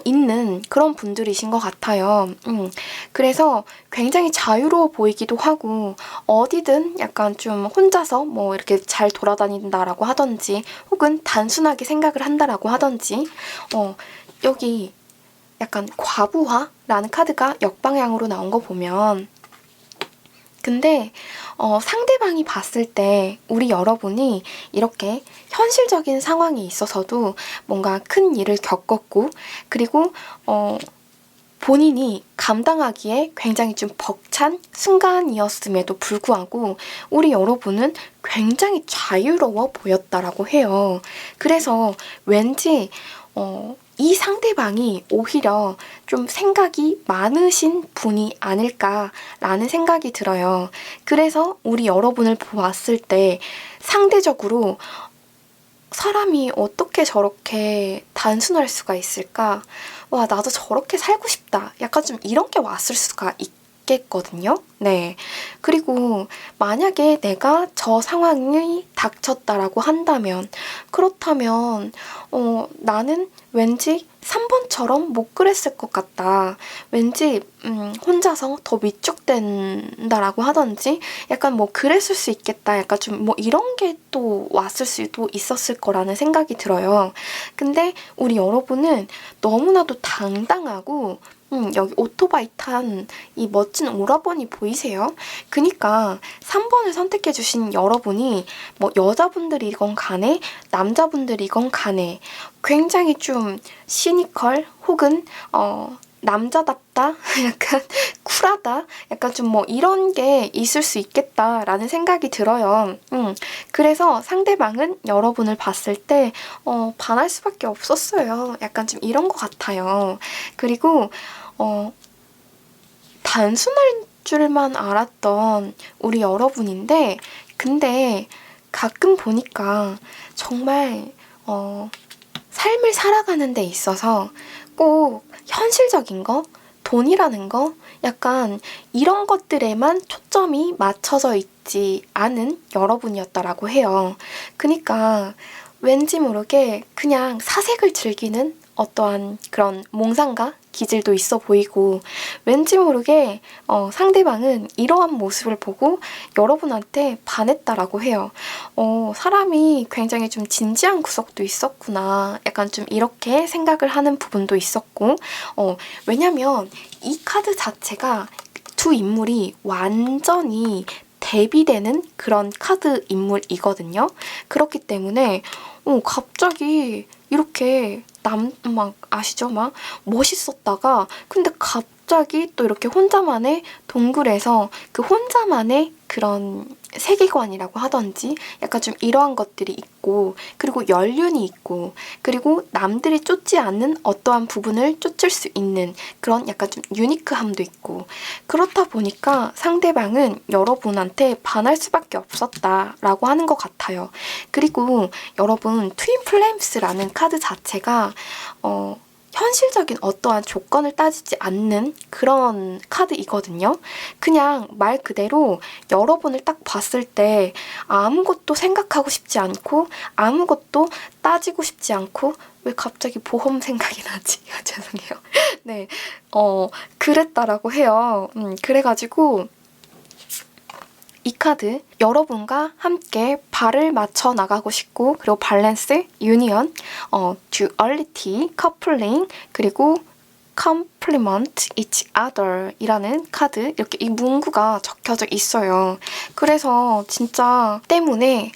있는 그런 분들이신 것 같아요. 그래서 굉장히 자유로워 보이기도 하고, 어디든 약간 좀 혼자서 뭐 이렇게 잘 돌아다닌다라고 하던지, 혹은 단순하게 생각을 한다라고 하던지, 여기 약간 과부하라는 카드가 역방향으로 나온 거 보면, 근데 상대방이 봤을 때 우리 여러분이 이렇게 현실적인 상황에 있어서도 뭔가 큰 일을 겪었고, 그리고 본인이 감당하기에 굉장히 좀 벅찬 순간이었음에도 불구하고 우리 여러분은 굉장히 자유로워 보였다라고 해요. 그래서 왠지 이 상대방이 오히려 좀 생각이 많으신 분이 아닐까라는 생각이 들어요. 그래서 우리 여러분을 보았을 때 상대적으로 사람이 어떻게 저렇게 단순할 수가 있을까? 와, 나도 저렇게 살고 싶다. 약간 좀 이런 게 왔을 수가 있겠거든요. 네. 그리고 만약에 내가 저 상황이 닥쳤다라고 한다면, 그렇다면 나는 왠지 3번처럼 못 그랬을 것 같다. 왠지 혼자서 더 위축된다라고 하던지 약간 뭐 그랬을 수 있겠다. 약간 좀 뭐 이런 게 또 왔을 수도 있었을 거라는 생각이 들어요. 근데 우리 여러분은 너무나도 당당하고 여기 오토바이 탄 이 멋진 오라버니 보이세요? 그니까 3번을 선택해 주신 여러분이 뭐 여자분들이건 간에 남자분들이건 간에 굉장히 좀 시니컬 혹은 남자답다? 약간 쿨하다? 약간 좀 뭐 이런 게 있을 수 있겠다라는 생각이 들어요. 그래서 상대방은 여러분을 봤을 때 반할 수밖에 없었어요. 약간 좀 이런 것 같아요. 그리고 단순할 줄만 알았던 우리 여러분인데, 근데 가끔 보니까 정말 삶을 살아가는 데 있어서 꼭 현실적인 거, 돈이라는 거, 약간 이런 것들에만 초점이 맞춰져 있지 않은 여러분이었다라고 해요. 그니까 왠지 모르게 그냥 사색을 즐기는 어떠한 그런 몽상가 기질도 있어 보이고, 왠지 모르게 상대방은 이러한 모습을 보고 여러분한테 반했다라고 해요. 사람이 굉장히 좀 진지한 구석도 있었구나. 약간 좀 이렇게 생각을 하는 부분도 있었고, 왜냐면 이 카드 자체가 두 인물이 완전히 대비되는 그런 카드 인물이거든요. 그렇기 때문에 갑자기 이렇게 막 아시죠? 막 멋있었다가 근데 갑자기 또 이렇게 혼자만의 동굴에서 그 혼자만의 그런 세계관이라고 하던지 약간 좀 이러한 것들이 있고, 그리고 연륜이 있고, 그리고 남들이 쫓지 않는 어떠한 부분을 쫓을 수 있는 그런 약간 좀 유니크함도 있고, 그렇다 보니까 상대방은 여러분한테 반할 수밖에 없었다라고 하는 것 같아요. 그리고 여러분, 트윈 플레임스라는 카드 자체가 현실적인 어떠한 조건을 따지지 않는 그런 카드이거든요. 그냥 말 그대로 여러분을 딱 봤을 때 아무것도 생각하고 싶지 않고 아무것도 따지고 싶지 않고, 왜 갑자기 보험 생각이 나지? 죄송해요. 네, 그랬다라고 해요. 그래가지고 이 카드 여러분과 함께 발을 맞춰 나가고 싶고, 그리고 밸런스, 유니언, 듀얼리티, 커플링, 그리고 complement each other 이라는 카드, 이렇게 이 문구가 적혀져 있어요. 그래서 진짜 때문에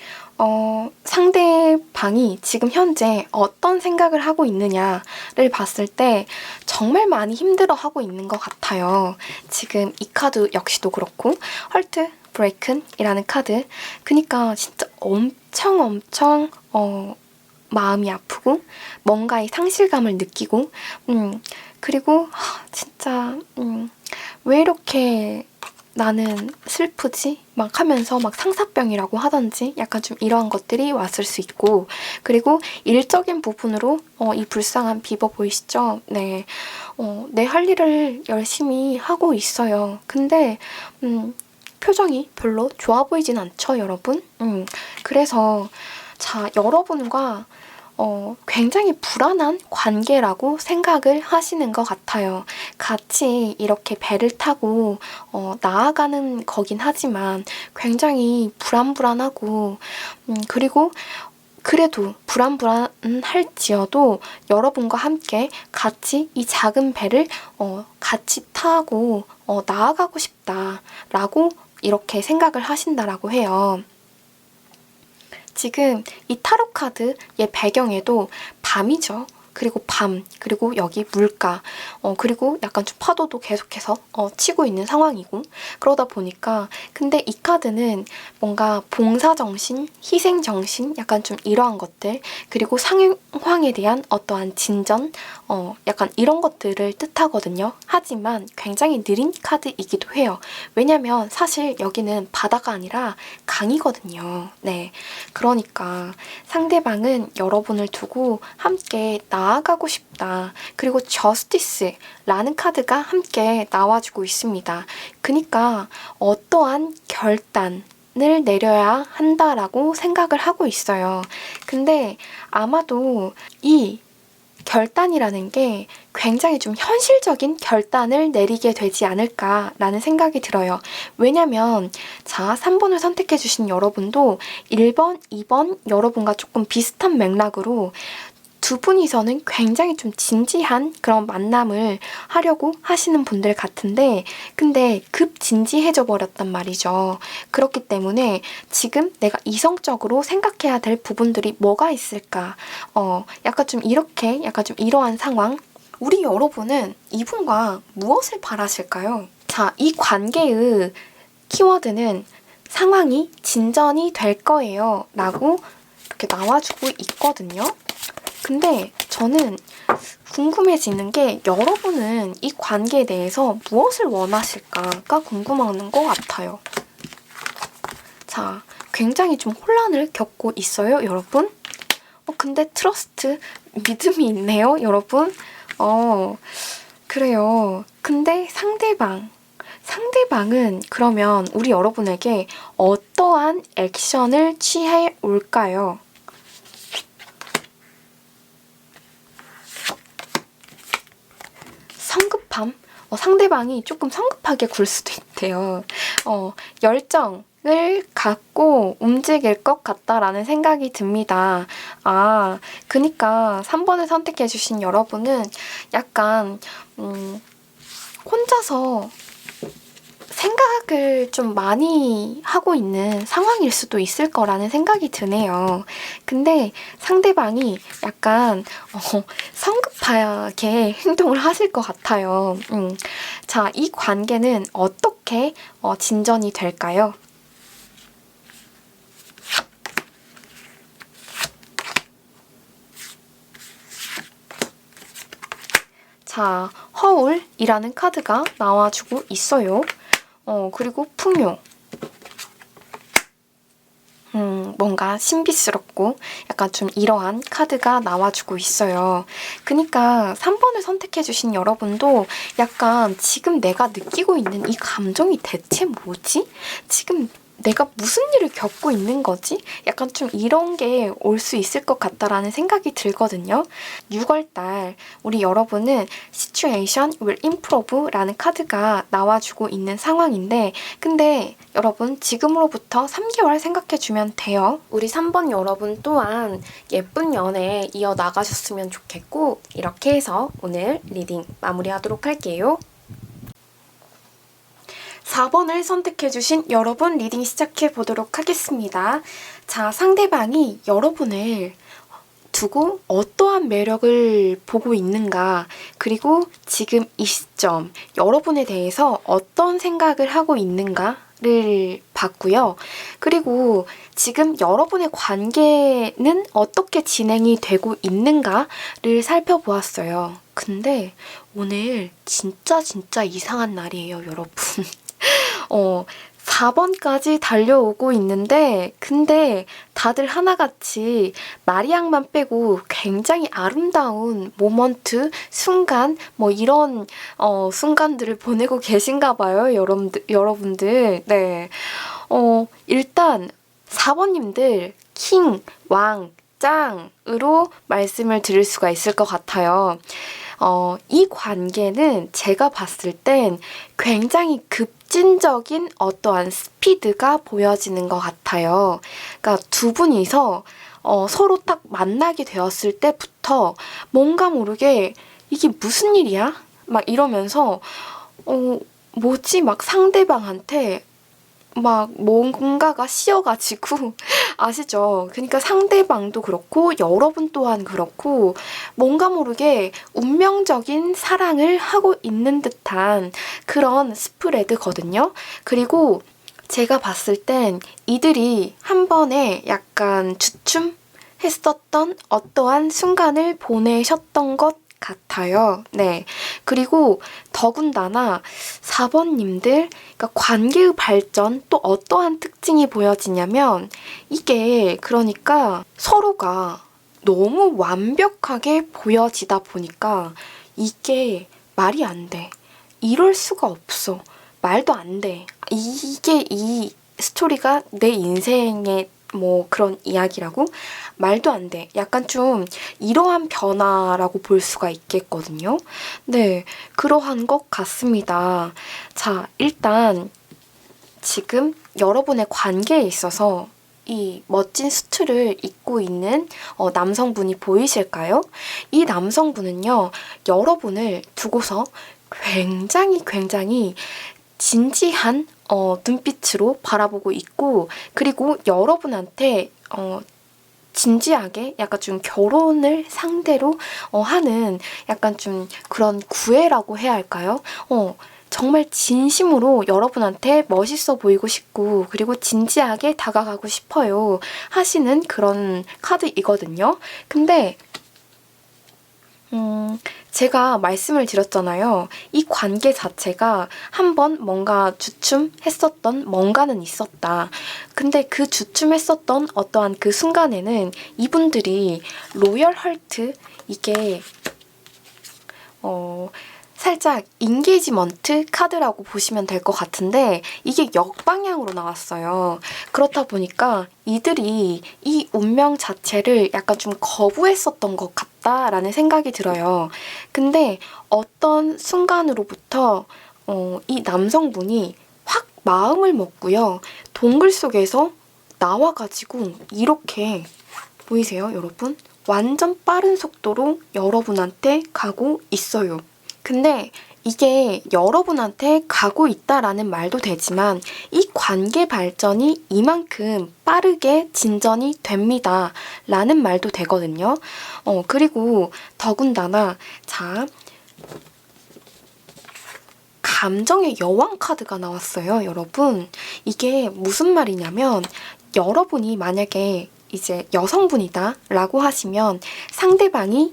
상대방이 지금 현재 어떤 생각을 하고 있느냐를 봤을 때 정말 많이 힘들어하고 있는 것 같아요. 지금 이 카드 역시도 그렇고, 헐트 브레이큰이라는 카드. 그니까 진짜 엄청 마음이 아프고 뭔가의 상실감을 느끼고, 그리고 진짜 왜 이렇게 나는 슬프지? 막 하면서 막 상사병이라고 하던지 약간 좀 이러한 것들이 왔을 수 있고, 그리고 일적인 부분으로 이 불쌍한 비버 보이시죠? 네, 내 할 일을 열심히 하고 있어요. 근데 표정이 별로 좋아 보이진 않죠, 여러분? 그래서 자, 여러분과 굉장히 불안한 관계라고 생각을 하시는 것 같아요. 같이 이렇게 배를 타고 나아가는 거긴 하지만 굉장히 불안하고, 그리고 그래도 불안할지어도 여러분과 함께 같이 이 작은 배를 같이 타고 나아가고 싶다라고 이렇게 생각을 하신다라고 해요. 지금 이 타로 카드의 배경에도 밤이죠. 그리고 밤, 그리고 여기 물가, 그리고 약간 좀 파도도 계속해서 치고 있는 상황이고, 그러다 보니까, 근데 이 카드는 뭔가 봉사정신, 희생정신, 약간 좀 이러한 것들, 그리고 상황에 대한 어떠한 진전, 약간 이런 것들을 뜻하거든요. 하지만 굉장히 느린 카드이기도 해요. 왜냐면 사실 여기는 바다가 아니라 강이거든요. 네. 그러니까 상대방은 여러분을 두고 함께 나아가고 싶다. 그리고 저스티스라는 카드가 함께 나와주고 있습니다. 그러니까 어떠한 결단을 내려야 한다라고 생각을 하고 있어요. 근데 아마도 이 결단이라는 게 굉장히 좀 현실적인 결단을 내리게 되지 않을까라는 생각이 들어요. 왜냐면 자, 3번을 선택해 주신 여러분도 1번, 2번 여러분과 조금 비슷한 맥락으로 두 분이서는 굉장히 좀 진지한 그런 만남을 하려고 하시는 분들 같은데 근데 급 진지해져 버렸단 말이죠. 그렇기 때문에 지금 내가 이성적으로 생각해야 될 부분들이 뭐가 있을까? 약간 좀 이렇게 약간 좀 이러한 상황. 우리 여러분은 이분과 무엇을 바라실까요? 자, 이 관계의 키워드는 상황이 진전이 될 거예요 라고 이렇게 나와주고 있거든요. 근데 저는 궁금해지는 게 여러분은 이 관계에 대해서 무엇을 원하실까가 궁금한 것 같아요. 자, 굉장히 좀 혼란을 겪고 있어요, 여러분? 근데 트러스트, 믿음이 있네요, 여러분? 그래요. 근데 상대방은 그러면 우리 여러분에게 어떠한 액션을 취해 올까요? 성급함? 상대방이 조금 성급하게 굴 수도 있대요. 열정을 갖고 움직일 것 같다라는 생각이 듭니다. 그니까 3번을 선택해 주신 여러분은 약간 혼자서 생각을 좀 많이 하고 있는 상황일 수도 있을 거라는 생각이 드네요. 근데 상대방이 약간 성급하게 행동을 하실 것 같아요. 자, 이 관계는 어떻게 진전이 될까요? 자, 허울이라는 카드가 나와주고 있어요. 그리고 풍요. 뭔가 신비스럽고 약간 좀 이러한 카드가 나와주고 있어요. 그러니까 3번을 선택해주신 여러분도 약간 지금 내가 느끼고 있는 이 감정이 대체 뭐지? 지금 내가 무슨 일을 겪고 있는 거지? 약간 좀 이런 게 올 수 있을 것 같다라는 생각이 들거든요. 6월달 우리 여러분은 Situation will improve라는 카드가 나와주고 있는 상황인데 근데 여러분 지금으로부터 3개월 생각해주면 돼요. 우리 3번 여러분 또한 예쁜 연애 이어나가셨으면 좋겠고 이렇게 해서 오늘 리딩 마무리하도록 할게요. 4번을 선택해주신 여러분 리딩 시작해보도록 하겠습니다. 자, 상대방이 여러분을 두고 어떠한 매력을 보고 있는가 그리고 지금 이 시점 여러분에 대해서 어떤 생각을 하고 있는가를 봤고요. 그리고 지금 여러분의 관계는 어떻게 진행이 되고 있는가를 살펴보았어요. 근데 오늘 진짜 이상한 날이에요, 여러분. 4번까지 달려오고 있는데 근데 다들 하나같이 마리앙만 빼고 굉장히 아름다운 모먼트, 순간 뭐 이런 순간들을 보내고 계신가 봐요, 여러분들. 네. 일단 4번님들 킹, 왕, 짱으로 말씀을 드릴 수가 있을 것 같아요. 이 관계는 제가 봤을 땐 굉장히 급진적인 어떠한 스피드가 보여지는 것 같아요. 그러니까 두 분이서 서로 딱 만나게 되었을 때부터 뭔가 모르게 이게 무슨 일이야? 막 이러면서 뭐지? 막 상대방한테 막 뭔가가 씌어가지고 아시죠? 그러니까 상대방도 그렇고 여러분 또한 그렇고 뭔가 모르게 운명적인 사랑을 하고 있는 듯한 그런 스프레드거든요. 그리고 제가 봤을 땐 이들이 한 번에 약간 주춤? 했었던 어떠한 순간을 보내셨던 것 같아요. 네. 그리고 더군다나 4번님들, 그러니까 관계의 발전 또 어떠한 특징이 보여지냐면 이게 그러니까 서로가 너무 완벽하게 보여지다 보니까 이게 말이 안 돼. 이럴 수가 없어. 말도 안 돼. 이게 이 스토리가 내 인생의 뭐 그런 이야기라고? 말도 안 돼. 약간 좀 이러한 변화라고 볼 수가 있겠거든요. 네, 그러한 것 같습니다. 자, 일단 지금 여러분의 관계에 있어서 이 멋진 수트를 입고 있는 남성분이 보이실까요? 이 남성분은요, 여러분을 두고서 굉장히 진지한 눈빛으로 바라보고 있고, 그리고 여러분한테 진지하게 약간 좀 결혼을 상대로 하는 약간 좀 그런 구애라고 해야 할까요? 정말 진심으로 여러분한테 멋있어 보이고 싶고 그리고 진지하게 다가가고 싶어요 하시는 그런 카드이거든요. 근데 제가 말씀을 드렸잖아요. 이 관계 자체가 한번 뭔가 주춤했었던 뭔가는 있었다. 근데 그 주춤했었던 어떠한 그 순간에는 이분들이 로열 헐트, 이게 살짝 인게이지먼트 카드라고 보시면 될 것 같은데 이게 역방향으로 나왔어요. 그렇다 보니까 이들이 이 운명 자체를 약간 좀 거부했었던 것 같다라는 생각이 들어요. 근데 어떤 순간으로부터 이 남성분이 확 마음을 먹고요. 동굴 속에서 나와가지고 이렇게 보이세요, 여러분? 완전 빠른 속도로 여러분한테 가고 있어요. 근데 이게 여러분한테 가고 있다라는 말도 되지만 이 관계 발전이 이만큼 빠르게 진전이 됩니다. 라는 말도 되거든요. 그리고 더군다나 자, 감정의 여왕 카드가 나왔어요, 여러분. 이게 무슨 말이냐면 여러분이 만약에 이제 여성분이다 라고 하시면 상대방이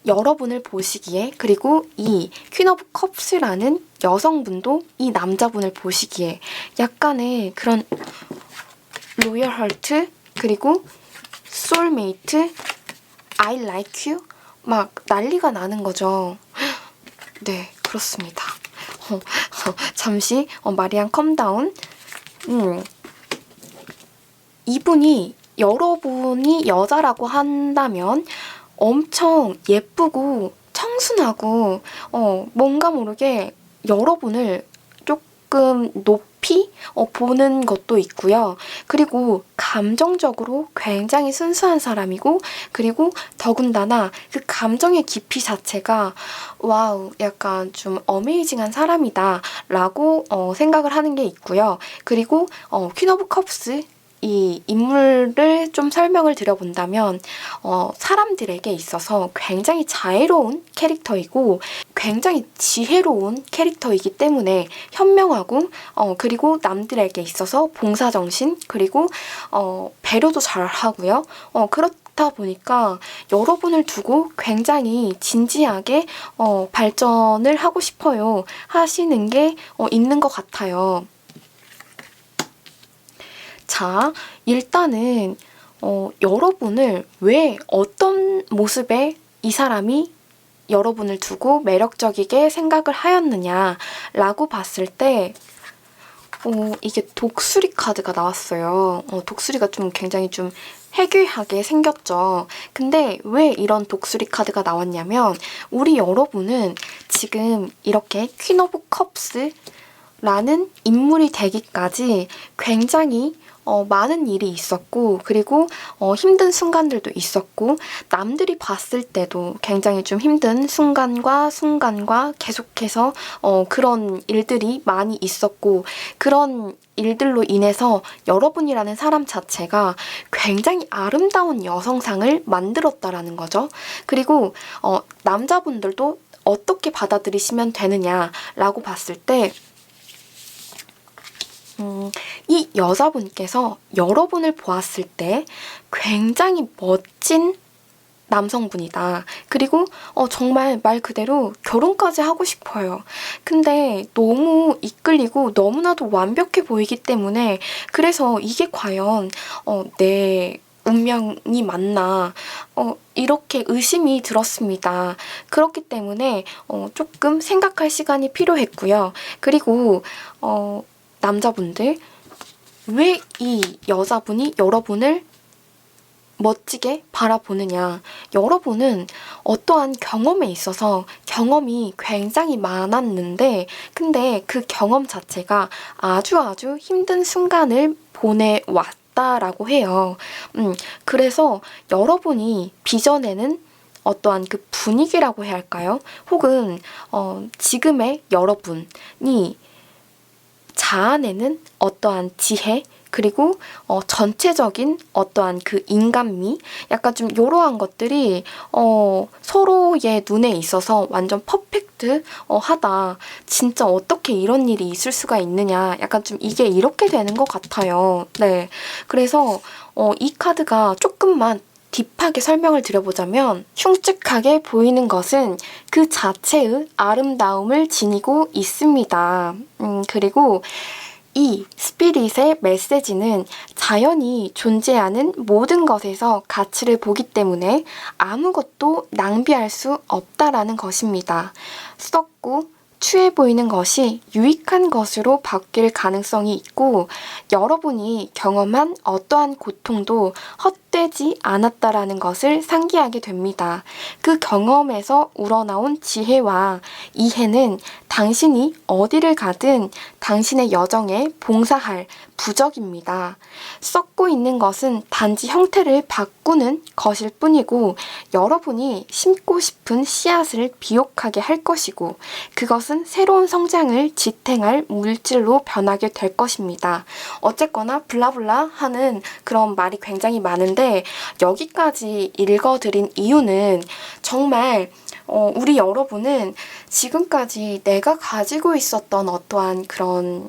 여러분을 보시기에, 그리고 이 퀸 오브 컵스라는 여성분도 이 남자분을 보시기에 약간의 그런 로열 헐트, 그리고 소울메이트, I like you 막 난리가 나는 거죠. 네, 그렇습니다. 잠시 마리안 컴다운. 이분이 여러분이 여자라고 한다면 엄청 예쁘고 청순하고 뭔가 모르게 여러분을 조금 높이 보는 것도 있고요. 그리고 감정적으로 굉장히 순수한 사람이고, 그리고 더군다나 그 감정의 깊이 자체가 와우, 약간 좀 어메이징한 사람이다 라고 생각을 하는 게 있고요. 그리고 퀸 오브 컵스, 이 인물을 좀 설명을 드려본다면 사람들에게 있어서 굉장히 자애로운 캐릭터이고 굉장히 지혜로운 캐릭터이기 때문에 현명하고 그리고 남들에게 있어서 봉사정신, 그리고 배려도 잘 하고요. 그렇다 보니까 여러분을 두고 굉장히 진지하게 발전을 하고 싶어요 하시는 게 있는 것 같아요. 자, 일단은 여러분을 왜 어떤 모습에 이 사람이 여러분을 두고 매력적이게 생각을 하였느냐라고 봤을 때 이게 독수리 카드가 나왔어요. 독수리가 좀 굉장히 좀 해괴하게 생겼죠. 근데 왜 이런 독수리 카드가 나왔냐면 우리 여러분은 지금 이렇게 퀸 오브 컵스라는 인물이 되기까지 굉장히 많은 일이 있었고, 그리고 힘든 순간들도 있었고, 남들이 봤을 때도 굉장히 좀 힘든 순간과 계속해서 그런 일들이 많이 있었고, 그런 일들로 인해서 여러분이라는 사람 자체가 굉장히 아름다운 여성상을 만들었다라는 거죠. 그리고 남자분들도 어떻게 받아들이시면 되느냐라고 봤을 때 이 이 여자분께서 여러분을 보았을 때 굉장히 멋진 남성분이다. 그리고 정말 말 그대로 결혼까지 하고 싶어요. 근데 너무 이끌리고 너무나도 완벽해 보이기 때문에 그래서 이게 과연 내 운명이 맞나 이렇게 의심이 들었습니다. 그렇기 때문에 조금 생각할 시간이 필요했고요. 그리고 남자분들, 왜 이 여자분이 여러분을 멋지게 바라보느냐. 여러분은 어떠한 경험에 있어서 경험이 굉장히 많았는데, 근데 그 경험 자체가 아주 힘든 순간을 보내왔다라고 해요. 그래서 여러분이 빚어내는 어떠한 그 분위기라고 해야 할까요? 혹은 지금의 여러분이 자아내는 어떠한 지혜, 그리고 전체적인 어떠한 그 인간미, 약간 좀 이러한 것들이 서로의 눈에 있어서 완전 퍼펙트 하다. 진짜 어떻게 이런 일이 있을 수가 있느냐. 약간 좀 이게 이렇게 되는 것 같아요. 네. 그래서 이 카드가 조금만 딥하게 설명을 드려보자면, 흉측하게 보이는 것은 그 자체의 아름다움을 지니고 있습니다. 그리고 이 스피릿의 메시지는 자연이 존재하는 모든 것에서 가치를 보기 때문에 아무것도 낭비할 수 없다라는 것입니다. 썩고 추해 보이는 것이 유익한 것으로 바뀔 가능성이 있고, 여러분이 경험한 어떠한 고통도 헛되지 않았다라는 것을 상기하게 됩니다. 그 경험에서 우러나온 지혜와 이해는 당신이 어디를 가든 당신의 여정에 봉사할 부적입니다. 썩고 있는 것은 단지 형태를 바꾸는 것일 뿐이고, 여러분이 심고 싶은 씨앗을 비옥하게 할 것이고, 그것은 새로운 성장을 지탱할 물질로 변하게 될 것입니다. 어쨌거나 블라블라 하는 그런 말이 굉장히 많은데, 여기까지 읽어드린 이유는 정말 우리 여러분은 지금까지 내가 가지고 있었던 어떠한 그런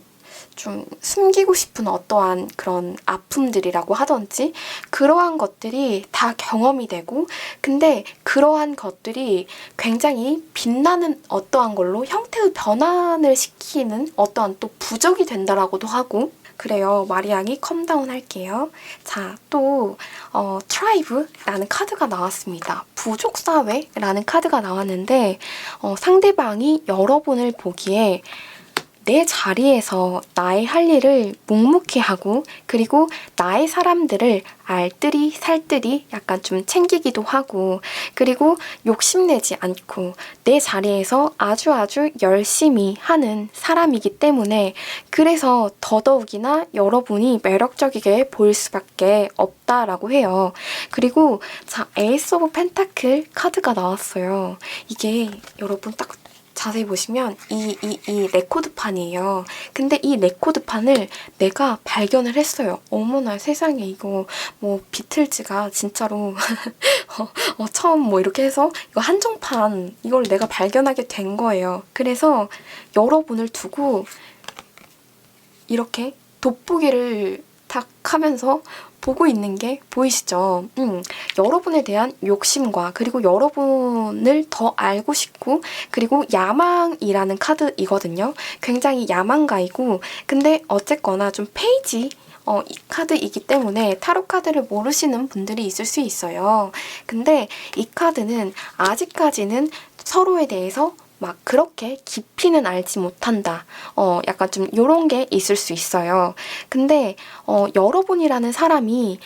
좀 숨기고 싶은 어떠한 그런 아픔들이라고 하던지 그러한 것들이 다 경험이 되고, 근데 그러한 것들이 굉장히 빛나는 어떠한 걸로 형태의 변환을 시키는 어떠한 또 부적이 된다라고도 하고 그래요. 마리앙이 컴다운 할게요. 자, 또 트라이브라는 카드가 나왔습니다. 부족사회라는 카드가 나왔는데 상대방이 여러분을 보기에 내 자리에서 나의 할 일을 묵묵히 하고, 그리고 나의 사람들을 알뜰히 살뜰히 약간 좀 챙기기도 하고, 그리고 욕심내지 않고 내 자리에서 아주 열심히 하는 사람이기 때문에, 그래서 더더욱이나 여러분이 매력적이게 보일 수밖에 없다라고 해요. 그리고 자, 에이스 오브 펜타클 카드가 나왔어요. 이게 여러분 딱 자세히 보시면 이 레코드판이에요. 근데 이 레코드판을 내가 발견을 했어요. 어머나 세상에, 이거 뭐 비틀즈가 진짜로 처음 뭐 이렇게 해서 이거 한정판 이걸 내가 발견하게 된 거예요. 그래서 여러분을 두고 이렇게 돋보기를 탁 하면서 보고 있는 게 보이시죠? 여러분에 대한 욕심과, 그리고 여러분을 더 알고 싶고, 그리고 야망이라는 카드이거든요. 굉장히 야망가이고, 근데 어쨌거나 좀 페이지 이 카드이기 때문에 타로 카드를 모르시는 분들이 있을 수 있어요. 근데 이 카드는 아직까지는 서로에 대해서 막 그렇게 깊이는 알지 못한다. 약간 좀 요런 게 있을 수 있어요. 근데 여러분이라는 사람이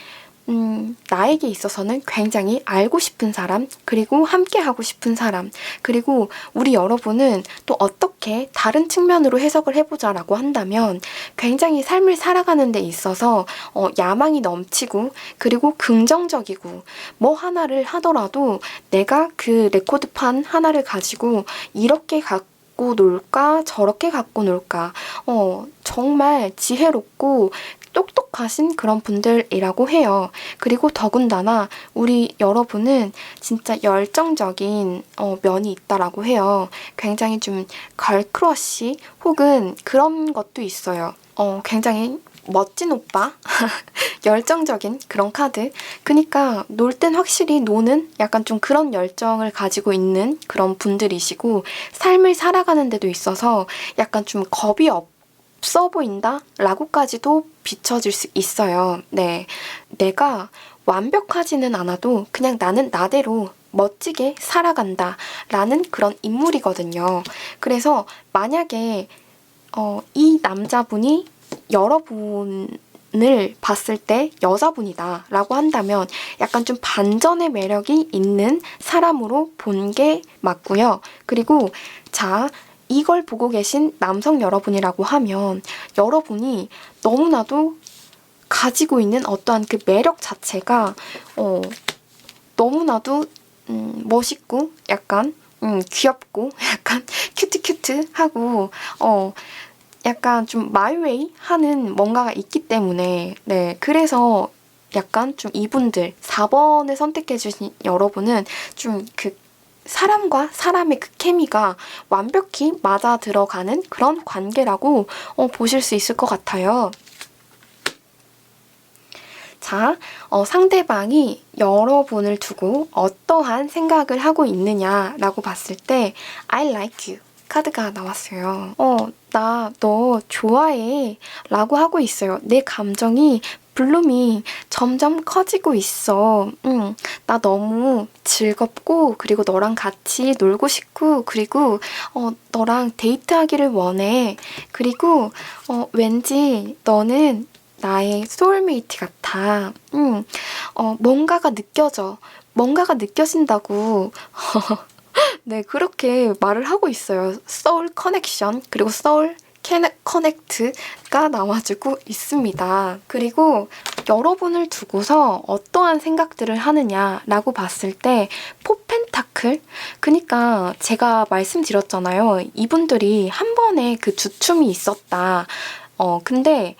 나에게 있어서는 굉장히 알고 싶은 사람, 그리고 함께 하고 싶은 사람, 그리고 우리 여러분은 또 어떻게 다른 측면으로 해석을 해보자라고 한다면 굉장히 삶을 살아가는 데 있어서 야망이 넘치고, 그리고 긍정적이고, 뭐 하나를 하더라도 내가 그 레코드판 하나를 가지고 이렇게 갖고 놀까 저렇게 갖고 놀까, 정말 지혜롭고 똑똑하신 그런 분들이라고 해요. 그리고 더군다나 우리 여러분은 진짜 열정적인 면이 있다라고 해요. 굉장히 좀 걸크러쉬 혹은 그런 것도 있어요. 굉장히 멋진 오빠, 열정적인 그런 카드. 그러니까 놀 땐 확실히 노는 약간 좀 그런 열정을 가지고 있는 그런 분들이시고 삶을 살아가는 데도 있어서 약간 좀 겁이 없어 보인다? 라고까지도 비춰질 수 있어요. 네, 내가 완벽하지는 않아도 그냥 나는 나대로 멋지게 살아간다 라는 그런 인물이거든요. 그래서 만약에 이 남자분이 여러분을 봤을 때 여자분이다 라고 한다면 약간 좀 반전의 매력이 있는 사람으로 본 게 맞고요. 그리고 자, 이걸 보고 계신 남성 여러분이라고 하면 여러분이 너무나도 가지고 있는 어떠한 그 매력 자체가 너무나도 멋있고 약간 귀엽고 약간 큐트하고 약간 좀 마이웨이 하는 뭔가가 있기 때문에 네, 그래서 약간 좀 이분들 4번을 선택해 주신 여러분은 좀 그 사람과 사람의 그 케미가 완벽히 맞아 들어가는 그런 관계라고 보실 수 있을 것 같아요. 자, 상대방이 여러분을 두고 어떠한 생각을 하고 있느냐라고 봤을 때 I like you 카드가 나왔어요. 나 너 좋아해 라고 하고 있어요. 내 감정이 블룸이 점점 커지고 있어. 나 너무 즐겁고 그리고 너랑 같이 놀고 싶고 그리고 너랑 데이트하기를 원해. 그리고 왠지 너는 나의 소울메이트 같아. 뭔가가 느껴져. 뭔가가 느껴진다고. 네, 그렇게 말을 하고 있어요. 소울 커넥션, 그리고 소울 커넥트가 나와주고 있습니다. 그리고 여러분을 두고서 어떠한 생각들을 하느냐라고 봤을 때 포펜타클? 그러니까 제가 말씀드렸잖아요. 이분들이 한 번에 그 주춤이 있었다. 근데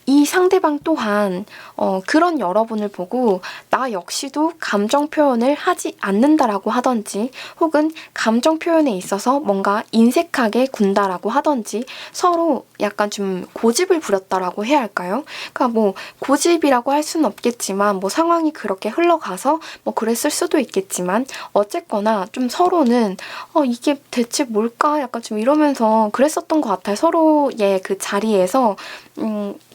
이 상대방 또한 그런 여러분을 보고 나 역시도 감정 표현을 하지 않는다라고 하던지 혹은 감정 표현에 있어서 뭔가 인색하게 군다라고 하던지 서로 약간 좀 고집을 부렸다라고 해야 할까요? 그러니까 뭐 고집이라고 할 수는 없겠지만 뭐 상황이 그렇게 흘러가서 뭐 그랬을 수도 있겠지만 어쨌거나 좀 서로는 이게 대체 뭘까? 약간 좀 이러면서 그랬었던 것 같아요. 서로의 그 자리에서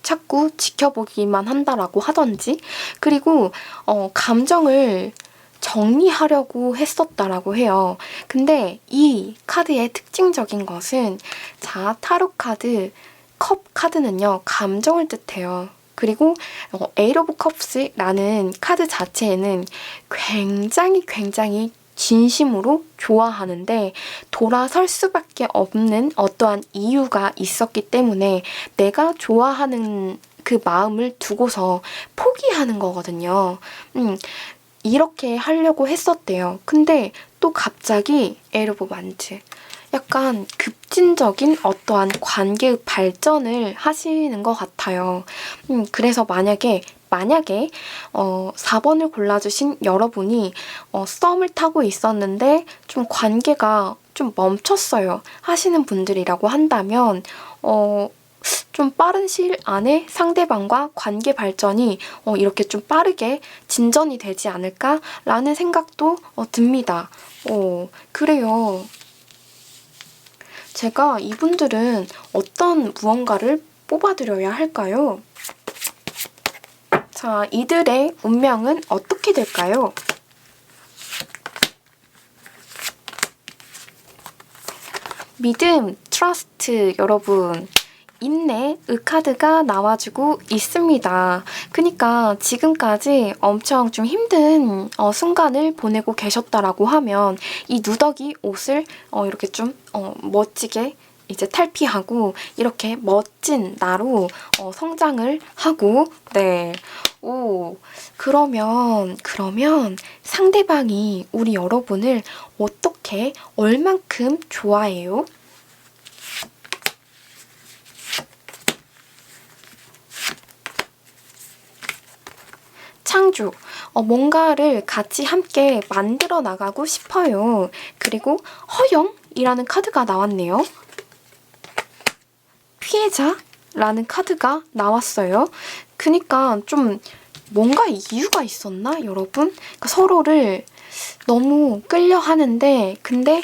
자꾸 지켜보기만 한다라고 하던지 그리고 감정을 정리하려고 했었다라고 해요. 근데 이 카드의 특징적인 것은 자, 타로 카드 컵 카드는요. 감정을 뜻해요. 그리고 에이트 오브 컵스라는 카드 자체에는 굉장히 진심으로 좋아하는데 돌아설 수밖에 없는 어떠한 이유가 있었기 때문에 내가 좋아하는 그 마음을 두고서 포기하는 거거든요. 이렇게 하려고 했었대요. 근데 또 갑자기 에이트 오브 완즈 약간 급진적인 어떠한 관계의 발전을 하시는 것 같아요. 그래서 만약에 4번을 골라주신 여러분이 썸을 타고 있었는데 좀 관계가 좀 멈췄어요 하시는 분들이라고 한다면 좀 빠른 시일 안에 상대방과 관계 발전이 이렇게 좀 빠르게 진전이 되지 않을까라는 생각도 듭니다. 그래요. 제가 이분들은 어떤 무언가를 뽑아드려야 할까요? 자, 이들의 운명은 어떻게 될까요? 믿음, 트러스트 여러분. 인내, 카드가 나와주고 있습니다. 그러니까 지금까지 엄청 좀 힘든 순간을 보내고 계셨다라고 하면 이 누더기 옷을 이렇게 좀 멋지게 이제 탈피하고 이렇게 멋진 나로 성장을 하고 네. 그러면 상대방이 우리 여러분을 어떻게 얼만큼 좋아해요? 창조, 뭔가를 같이 함께 만들어 나가고 싶어요. 그리고 허영이라는 카드가 나왔네요. 피해자, 라는 카드가 나왔어요. 그니까 좀 뭔가 이유가 있었나, 여러분? 그러니까 서로를 너무 끌려 하는데, 근데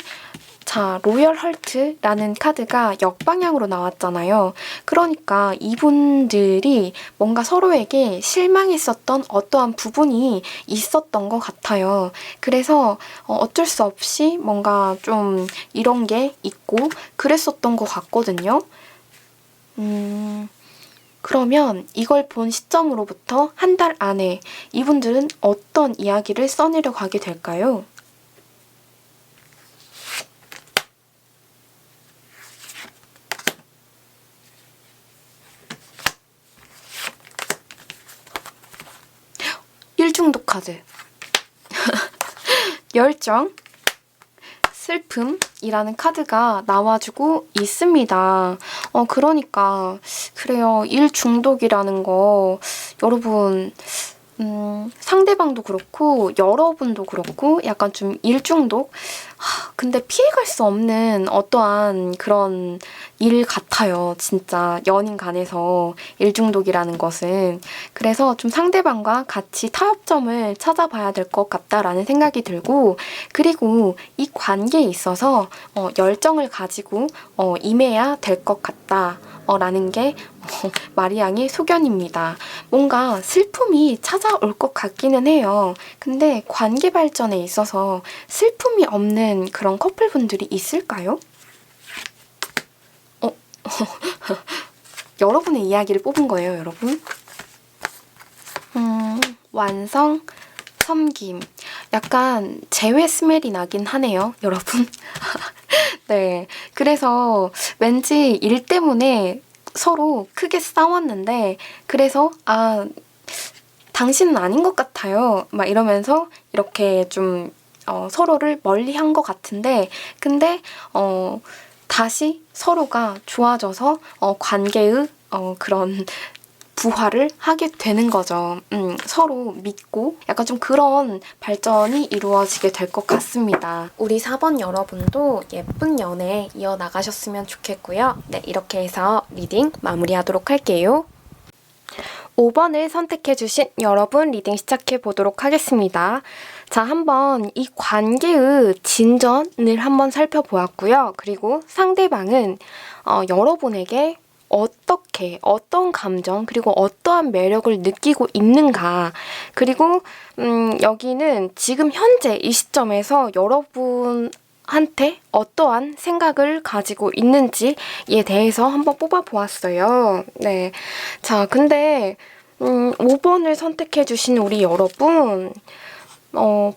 자, 로열 헐트라는 카드가 역방향으로 나왔잖아요. 그러니까 이분들이 뭔가 서로에게 실망했었던 어떠한 부분이 있었던 것 같아요. 그래서 어쩔 수 없이 뭔가 좀 이런 게 있고 그랬었던 것 같거든요. 그러면 이걸 본 시점으로부터 한 달 안에 이분들은 어떤 이야기를 써내려 가게 될까요? 일중독 카드. 열정, 슬픔이라는 카드가 나와주고 있습니다. 그러니까 그래요. 일 중독이라는 거 여러분 상대방도 그렇고 여러분도 그렇고 약간 좀 일중독? 근데 피해갈 수 없는 어떠한 그런 일 같아요. 진짜 연인 간에서 일중독이라는 것은. 그래서 좀 상대방과 같이 타협점을 찾아봐야 될 것 같다라는 생각이 들고, 그리고 이 관계에 있어서 열정을 가지고 임해야 될 것 같다. 라는 게 마리앙의 소견입니다. 뭔가 슬픔이 찾아올 것 같기는 해요. 근데 관계 발전에 있어서 슬픔이 없는 그런 커플분들이 있을까요? 여러분의 이야기를 뽑은 거예요, 여러분. 완성, 섬김. 약간 재회 스멜이 나긴 하네요, 여러분. 네. 그래서 왠지 일 때문에 서로 크게 싸웠는데, 그래서, 당신은 아닌 것 같아요. 막 이러면서 이렇게 좀, 서로를 멀리 한 것 같은데, 근데, 다시 서로가 좋아져서, 관계의, 그런, 부활을 하게 되는 거죠. 서로 믿고 약간 좀 그런 발전이 이루어지게 될 것 같습니다. 우리 4번 여러분도 예쁜 연애 이어나가셨으면 좋겠고요. 네, 이렇게 해서 리딩 마무리하도록 할게요. 5번을 선택해주신 여러분 리딩 시작해보도록 하겠습니다. 자, 한번 이 관계의 진전을 한번 살펴보았고요. 그리고 상대방은 여러분에게 어떻게, 어떤 감정, 그리고 어떠한 매력을 느끼고 있는가. 그리고 여기는 지금 현재 이 시점에서 여러분한테 어떠한 생각을 가지고 있는지에 대해서 한번 뽑아보았어요. 네. 자, 근데 5번을 선택해주신 우리 여러분,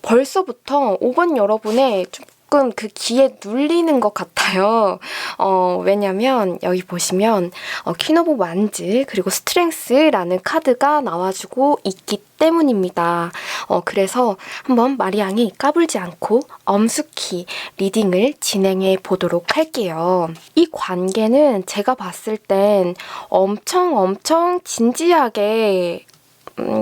벌써부터 5번 여러분의 조금 그 기에 눌리는 것 같아요. 왜냐면 여기 보시면 퀸 오브 완즈 그리고 스트렝스라는 카드가 나와주고 있기 때문입니다. 그래서 한번 마리앙이 까불지 않고 엄숙히 리딩을 진행해 보도록 할게요. 이 관계는 제가 봤을 땐 엄청 진지하게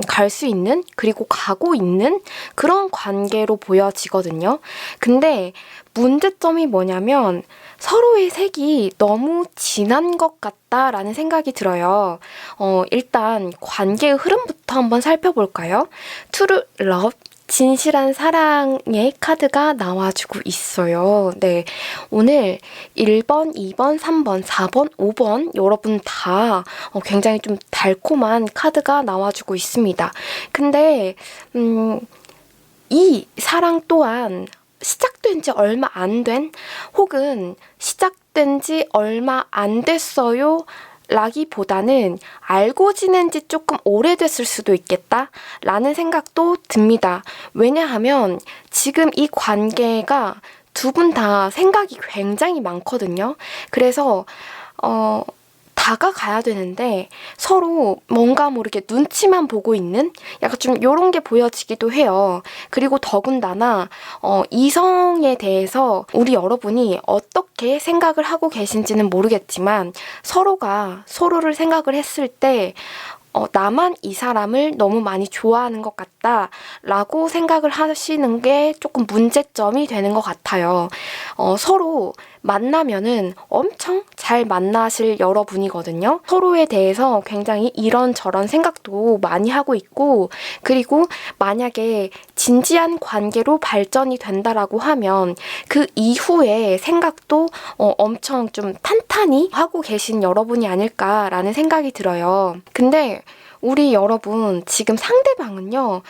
갈 수 있는, 그리고 가고 있는 그런 관계로 보여지거든요. 근데 문제점이 뭐냐면 서로의 색이 너무 진한 것 같다라는 생각이 들어요. 일단 관계의 흐름부터 한번 살펴볼까요? True Love, 진실한 사랑의 카드가 나와주고 있어요. 네, 오늘 1번, 2번, 3번, 4번, 5번 여러분 다 굉장히 좀 달콤한 카드가 나와주고 있습니다. 근데 이 사랑 또한 시작된 지 얼마 안 된, 혹은 시작된 지 얼마 안 됐어요 라기보다는 알고 지낸 지 조금 오래됐을 수도 있겠다 라는 생각도 듭니다. 왜냐하면 지금 이 관계가 두 분 다 생각이 굉장히 많거든요. 그래서 다가가야 되는데 서로 뭔가 모르게 눈치만 보고 있는 약간 좀 이런 게 보여지기도 해요. 그리고 더군다나 이성에 대해서 우리 여러분이 어떻게 생각을 하고 계신지는 모르겠지만 서로가 서로를 생각을 했을 때 나만 이 사람을 너무 많이 좋아하는 것 같다라고 생각을 하시는 게 조금 문제점이 되는 것 같아요. 서로 만나면은 엄청 잘 만나실 여러분이거든요. 서로에 대해서 굉장히 이런저런 생각도 많이 하고 있고, 그리고 만약에 진지한 관계로 발전이 된다라고 하면 그 이후에 생각도 엄청 좀 탄탄히 하고 계신 여러분이 아닐까라는 생각이 들어요. 근데 우리 여러분 지금 상대방은요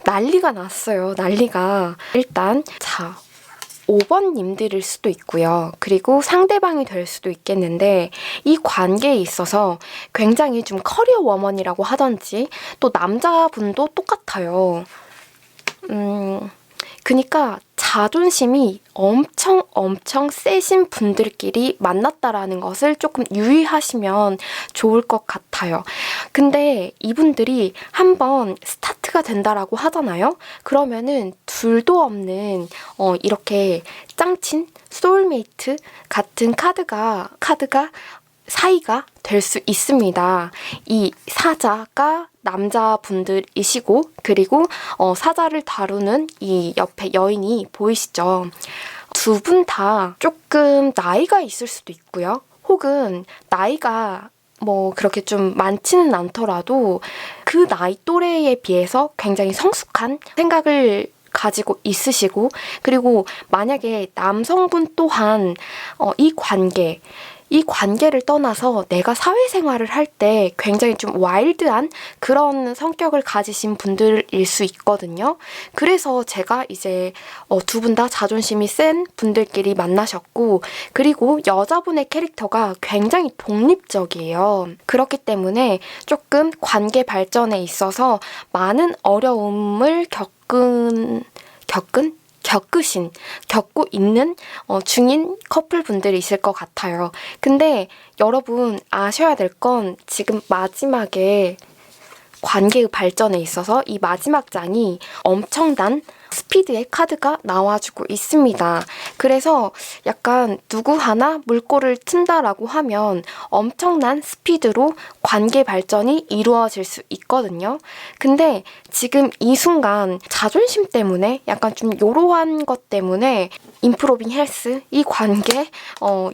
난리가 났어요. 난리가. 일단 5번님들일 수도 있고요. 그리고 상대방이 될 수도 있겠는데 이 관계에 있어서 굉장히 좀 커리어 워먼이라고 하던지 또 남자분도 똑같아요. 그니까 자존심이 엄청 세신 분들끼리 만났다라는 것을 조금 유의하시면 좋을 것 같아요. 근데 이분들이 한번 스타트가 된다라고 하잖아요. 그러면은 둘도 없는 이렇게 짱친, 소울메이트 같은 카드가 사이가 될 수 있습니다. 이 사자가 남자분들이시고 그리고 사자를 다루는 이 옆에 여인이 보이시죠? 두 분 다 조금 나이가 있을 수도 있고요. 혹은 나이가 뭐 그렇게 좀 많지는 않더라도 그 나이 또래에 비해서 굉장히 성숙한 생각을 가지고 있으시고, 그리고 만약에 남성분 또한 이 관계를 떠나서 내가 사회생활을 할 때 굉장히 좀 와일드한 그런 성격을 가지신 분들일 수 있거든요. 그래서 제가 이제 두 분 다 자존심이 센 분들끼리 만나셨고, 그리고 여자분의 캐릭터가 굉장히 독립적이에요. 그렇기 때문에 조금 관계 발전에 있어서 많은 어려움을 겪고 있는 중인 커플분들이 있을 것 같아요. 근데 여러분 아셔야 될 건 지금 마지막에 관계의 발전에 있어서 이 마지막 장이 엄청난 스피드의 카드가 나와주고 있습니다. 그래서 약간 누구 하나 물꼬를 튼다라고 하면 엄청난 스피드로 관계 발전이 이루어질 수 있거든요. 근데 지금 이 순간 자존심 때문에 약간 좀 요러한 것 때문에 임프로빙 헬스 이 관계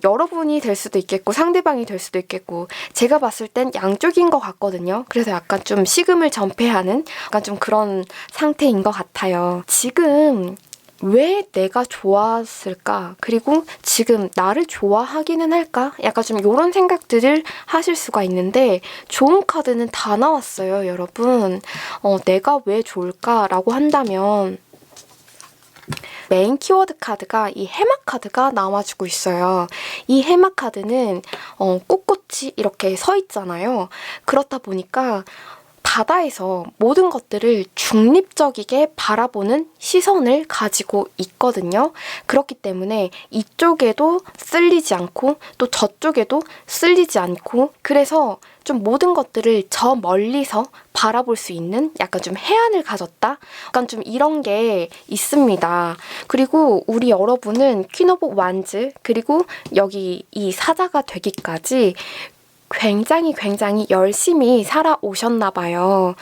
여러분이 될 수도 있겠고 상대방이 될 수도 있겠고 제가 봤을 땐 양쪽인 것 같거든요. 그래서 약간 좀 식음을 전폐하는 약간 좀 그런 상태인 것 같아요. 지금 왜 내가 좋았을까? 그리고 지금 나를 좋아하기는 할까? 약간 좀 이런 생각들을 하실 수가 있는데 좋은 카드는 다 나왔어요, 여러분. 내가 왜 좋을까라고 한다면 메인 키워드 카드가 이 해마 카드가 나와주고 있어요. 이 해마 카드는 꼿꼿이 이렇게 서 있잖아요. 그렇다 보니까 바다에서 모든 것들을 중립적이게 바라보는 시선을 가지고 있거든요. 그렇기 때문에 이쪽에도 쓸리지 않고 또 저쪽에도 쓸리지 않고 그래서 좀 모든 것들을 저 멀리서 바라볼 수 있는 약간 좀 해안을 가졌다? 약간 좀 이런 게 있습니다. 그리고 우리 여러분은 퀸 오브 완즈 그리고 여기 이 사자가 되기까지 굉장히 열심히 살아오셨나 봐요.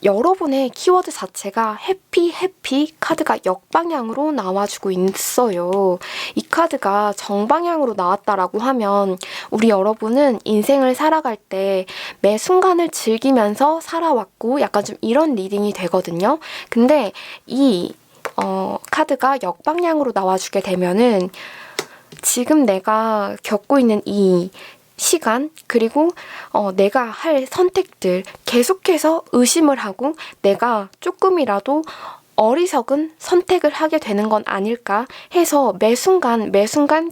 여러분의 키워드 자체가 해피 카드가 역방향으로 나와주고 있어요. 이 카드가 정방향으로 나왔다라고 하면 우리 여러분은 인생을 살아갈 때 매 순간을 즐기면서 살아왔고 약간 좀 이런 리딩이 되거든요. 근데 이 카드가 역방향으로 나와주게 되면은 지금 내가 겪고 있는 이 시간 그리고 내가 할 선택들 계속해서 의심을 하고 내가 조금이라도 어리석은 선택을 하게 되는 건 아닐까 해서 매 순간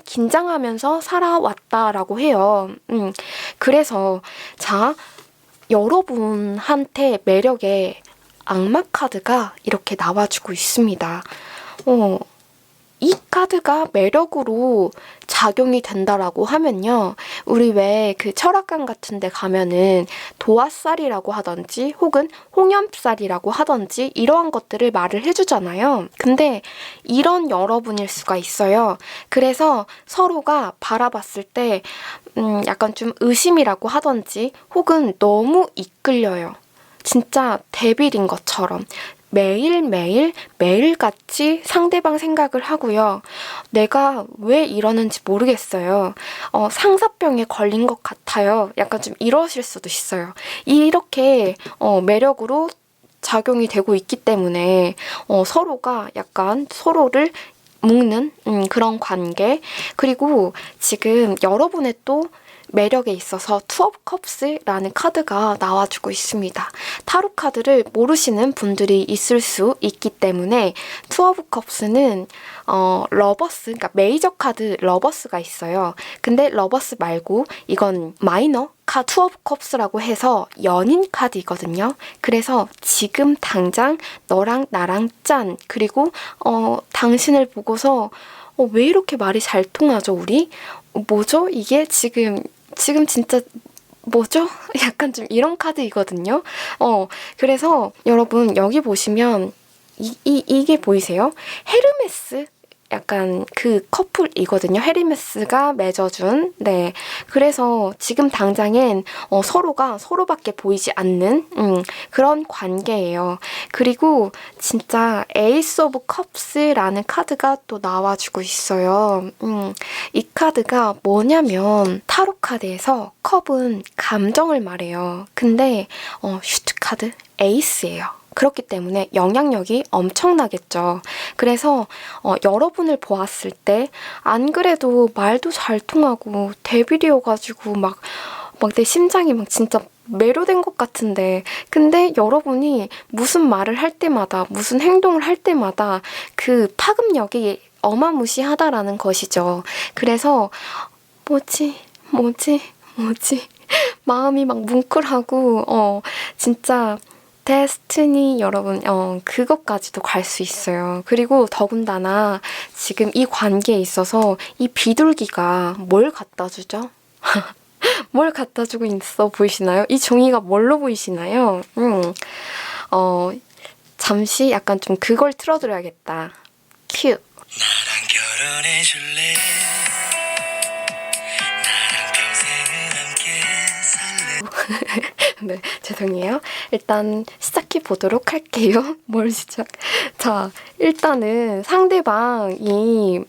긴장하면서 살아왔다라고 해요. 그래서 자 여러분한테 매력의 악마 카드가 이렇게 나와주고 있습니다. 이 카드가 매력으로 작용이 된다라고 하면요. 우리 왜 그 철학관 같은 데 가면은 도화살이라고 하던지 혹은 홍염살이라고 하던지 이러한 것들을 말을 해주잖아요. 근데 이런 여러분일 수가 있어요. 그래서 서로가 바라봤을 때 약간 좀 의심이라고 하던지 혹은 너무 이끌려요. 진짜 데빌인 것처럼 매일같이 상대방 생각을 하고요. 내가 왜 이러는지 모르겠어요. 상사병에 걸린 것 같아요. 약간 좀 이러실 수도 있어요. 이렇게 매력으로 작용이 되고 있기 때문에 서로가 약간 서로를 묶는 그런 관계. 그리고 지금 여러분의 또 매력에 있어서 투 오브 컵스라는 카드가 나와주고 있습니다. 타로 카드를 모르시는 분들이 있을 수 있기 때문에 투 오브 컵스는 러버스, 그러니까 메이저 카드 러버스가 있어요. 근데 러버스 말고 이건 마이너 투 오브 컵스라고 해서 연인 카드이거든요. 그래서 지금 당장 너랑 나랑 짠. 그리고 당신을 보고서 왜 이렇게 말이 잘 통하죠, 우리? 뭐죠? 이게 지금 진짜 뭐죠? 약간 좀 이런 카드이거든요. 그래서 여러분 여기 보시면 이게 보이세요? 헤르메스 약간 그 커플이거든요. 헤르메스가 맺어준. 네. 그래서 지금 당장엔 서로가 서로밖에 보이지 않는 그런 관계예요. 그리고 진짜 에이스 오브 컵스라는 카드가 또 나와주고 있어요. 이 카드가 뭐냐면 타로 카드에서 컵은 감정을 말해요. 근데 슈트 카드 에이스예요. 그렇기 때문에 영향력이 엄청나겠죠. 그래서 여러분을 보았을 때 안 그래도 말도 잘 통하고 데빌이어가지고 막 내 심장이 막 진짜 매료된 것 같은데 근데 여러분이 무슨 말을 할 때마다 무슨 행동을 할 때마다 그 파급력이 어마무시하다라는 것이죠. 그래서 뭐지 마음이 막 뭉클하고 진짜 데스티니 여러분 그것까지도 갈 수 있어요. 그리고 더군다나 지금 이 관계에 있어서 이 비둘기가 뭘 갖다 주죠? 뭘 갖다 주고 있어 보이시나요? 이 종이가 뭘로 보이시나요? 잠시 약간 좀 그걸 틀어드려야겠다. 큐. 나랑 결혼해 줄래? 나랑 평생을 함께 살래? 네, 죄송해요. 일단 시작해 보도록 할게요. 뭘 시작? 자, 일단은 상대방이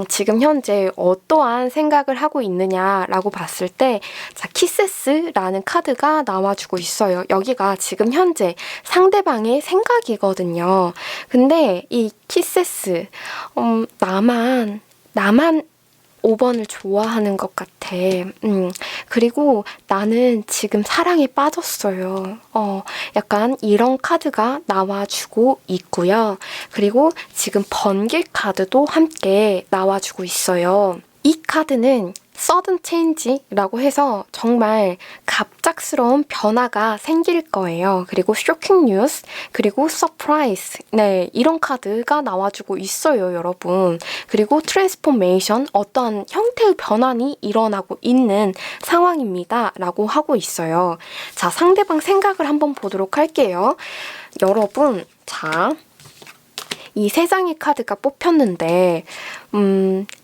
지금 현재 어떠한 생각을 하고 있느냐라고 봤을 때 자, 키세스라는 카드가 나와주고 있어요. 여기가 지금 현재 상대방의 생각이거든요. 근데 이 키세스 나만 5번을 좋아하는 것 같아. 그리고 나는 지금 사랑에 빠졌어요. 약간 이런 카드가 나와주고 있고요. 그리고 지금 번개 카드도 함께 나와주고 있어요. 이 카드는 서든 체인지라고 해서 정말 갑작스러운 변화가 생길 거예요. 그리고 쇼킹 뉴스, 그리고 서프라이즈. 네, 이런 카드가 나와주고 있어요, 여러분. 그리고 트랜스포메이션, 어떠한 형태의 변환이 일어나고 있는 상황입니다. 라고 하고 있어요. 자, 상대방 생각을 한번 보도록 할게요. 여러분, 자, 이 세 장의 카드가 뽑혔는데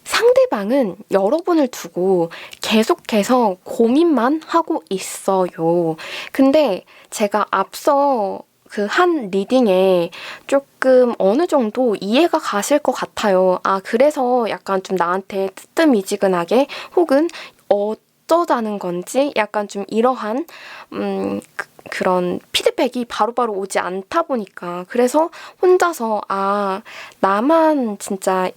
상대방은 여러분을 두고 계속해서 고민만 하고 있어요. 근데 제가 앞서 그 한 리딩에 조금 어느 정도 이해가 가실 것 같아요. 그래서 약간 좀 나한테 뜨뜻미지근하게 혹은 어쩌자는 건지 약간 좀 이러한 그런 피드백이 바로바로 오지 않다 보니까 그래서 혼자서 나만 진짜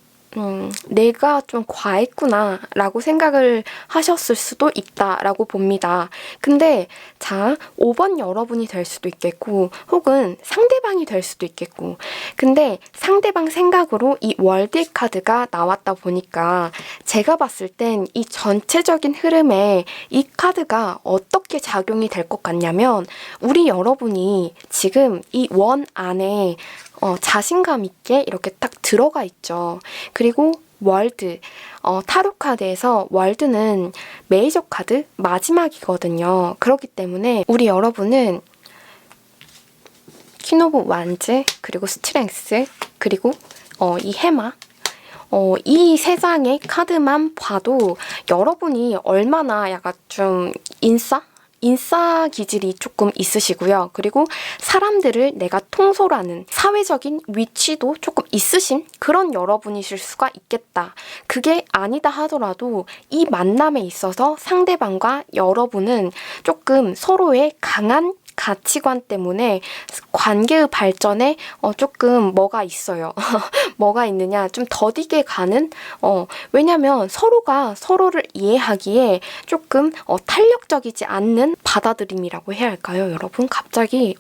내가 좀 과했구나 라고 생각을 하셨을 수도 있다라고 봅니다. 근데 자, 5번 여러분이 될 수도 있겠고 혹은 상대방이 될 수도 있겠고 근데 상대방 생각으로 이 월드 카드가 나왔다 보니까 제가 봤을 땐 이 전체적인 흐름에 이 카드가 어떻게 작용이 될 것 같냐면 우리 여러분이 지금 이 원 안에 자신감 있게 이렇게 딱 들어가 있죠. 그리고 월드, 타로 카드에서 월드는 메이저 카드 마지막이거든요. 그렇기 때문에 우리 여러분은 퀸 오브 완즈, 그리고 스트렝스, 그리고 이 해마, 이 세 장의 카드만 봐도 여러분이 얼마나 약간 좀 인싸? 인싸 기질이 조금 있으시고요. 그리고 사람들을 내가 통솔하는 사회적인 위치도 조금 있으신 그런 여러분이실 수가 있겠다. 그게 아니다 하더라도 이 만남에 있어서 상대방과 여러분은 조금 서로의 강한 가치관 때문에 관계의 발전에 조금 뭐가 있어요. 뭐가 있느냐, 좀 더디게 가는, 왜냐면 서로가 서로를 이해하기에 조금 탄력적이지 않는 받아들임이라고 해야 할까요, 여러분? 갑자기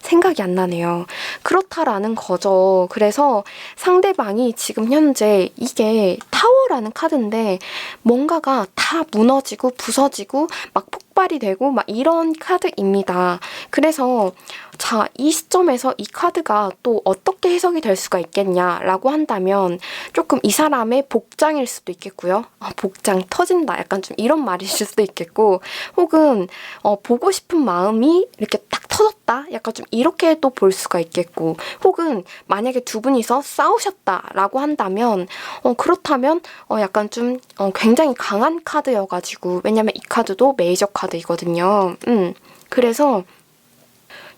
생각이 안 나네요. 그렇다라는 거죠. 그래서 상대방이 지금 현재 이게 타워라는 카드인데 뭔가가 다 무너지고 부서지고 막 폭발이 되고 막 이런 카드입니다. 그래서 자, 이 시점에서 이 카드가 또 어떻게 해석이 될 수가 있겠냐라고 한다면 조금 이 사람의 복장일 수도 있겠고요. 복장 터진다. 약간 좀 이런 말이실 수도 있겠고 혹은 보고 싶은 마음이 이렇게 딱 터졌다. 약간 좀 이렇게 또 볼 수가 있겠고 혹은 만약에 두 분이서 싸우셨다라고 한다면 그렇다면 약간 좀 굉장히 강한 카드여가지고 왜냐면 이 카드도 메이저 카드이거든요. 그래서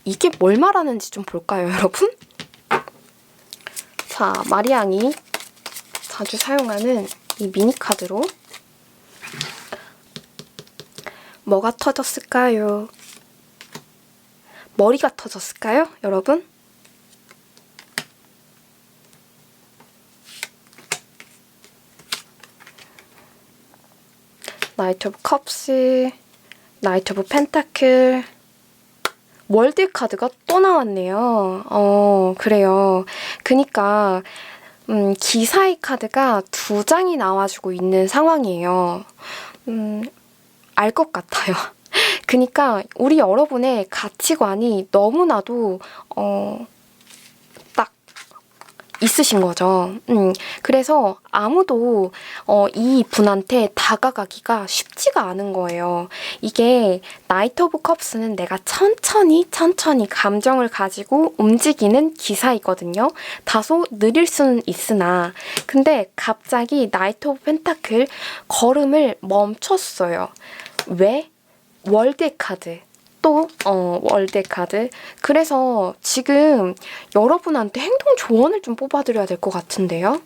이게 뭘 말하는지 좀 볼까요, 여러분? 자, 마리앙이 자주 사용하는 이 미니 카드로 뭐가 터졌을까요? 머리가 터졌을까요, 여러분? 나이트 오브 컵스, 나이트 오브 펜타클, 월드 카드가 또 나왔네요. 그래요. 그니까 기사의 카드가 2장이 나와주고 있는 상황이에요. 알 것 같아요. 그니까 우리 여러분의 가치관이 너무나도 딱 있으신 거죠. 그래서 아무도 이 분한테 다가가기가 쉽지가 않은 거예요. 이게 나이트 오브 컵스는 내가 천천히 감정을 가지고 움직이는 기사이거든요. 다소 느릴 수는 있으나 근데 갑자기 나이트 오브 펜타클 걸음을 멈췄어요. 왜? 월드 카드. 또 월드 카드. 그래서 지금 여러분한테 행동 조언을 좀 뽑아드려야 될 것 같은데요.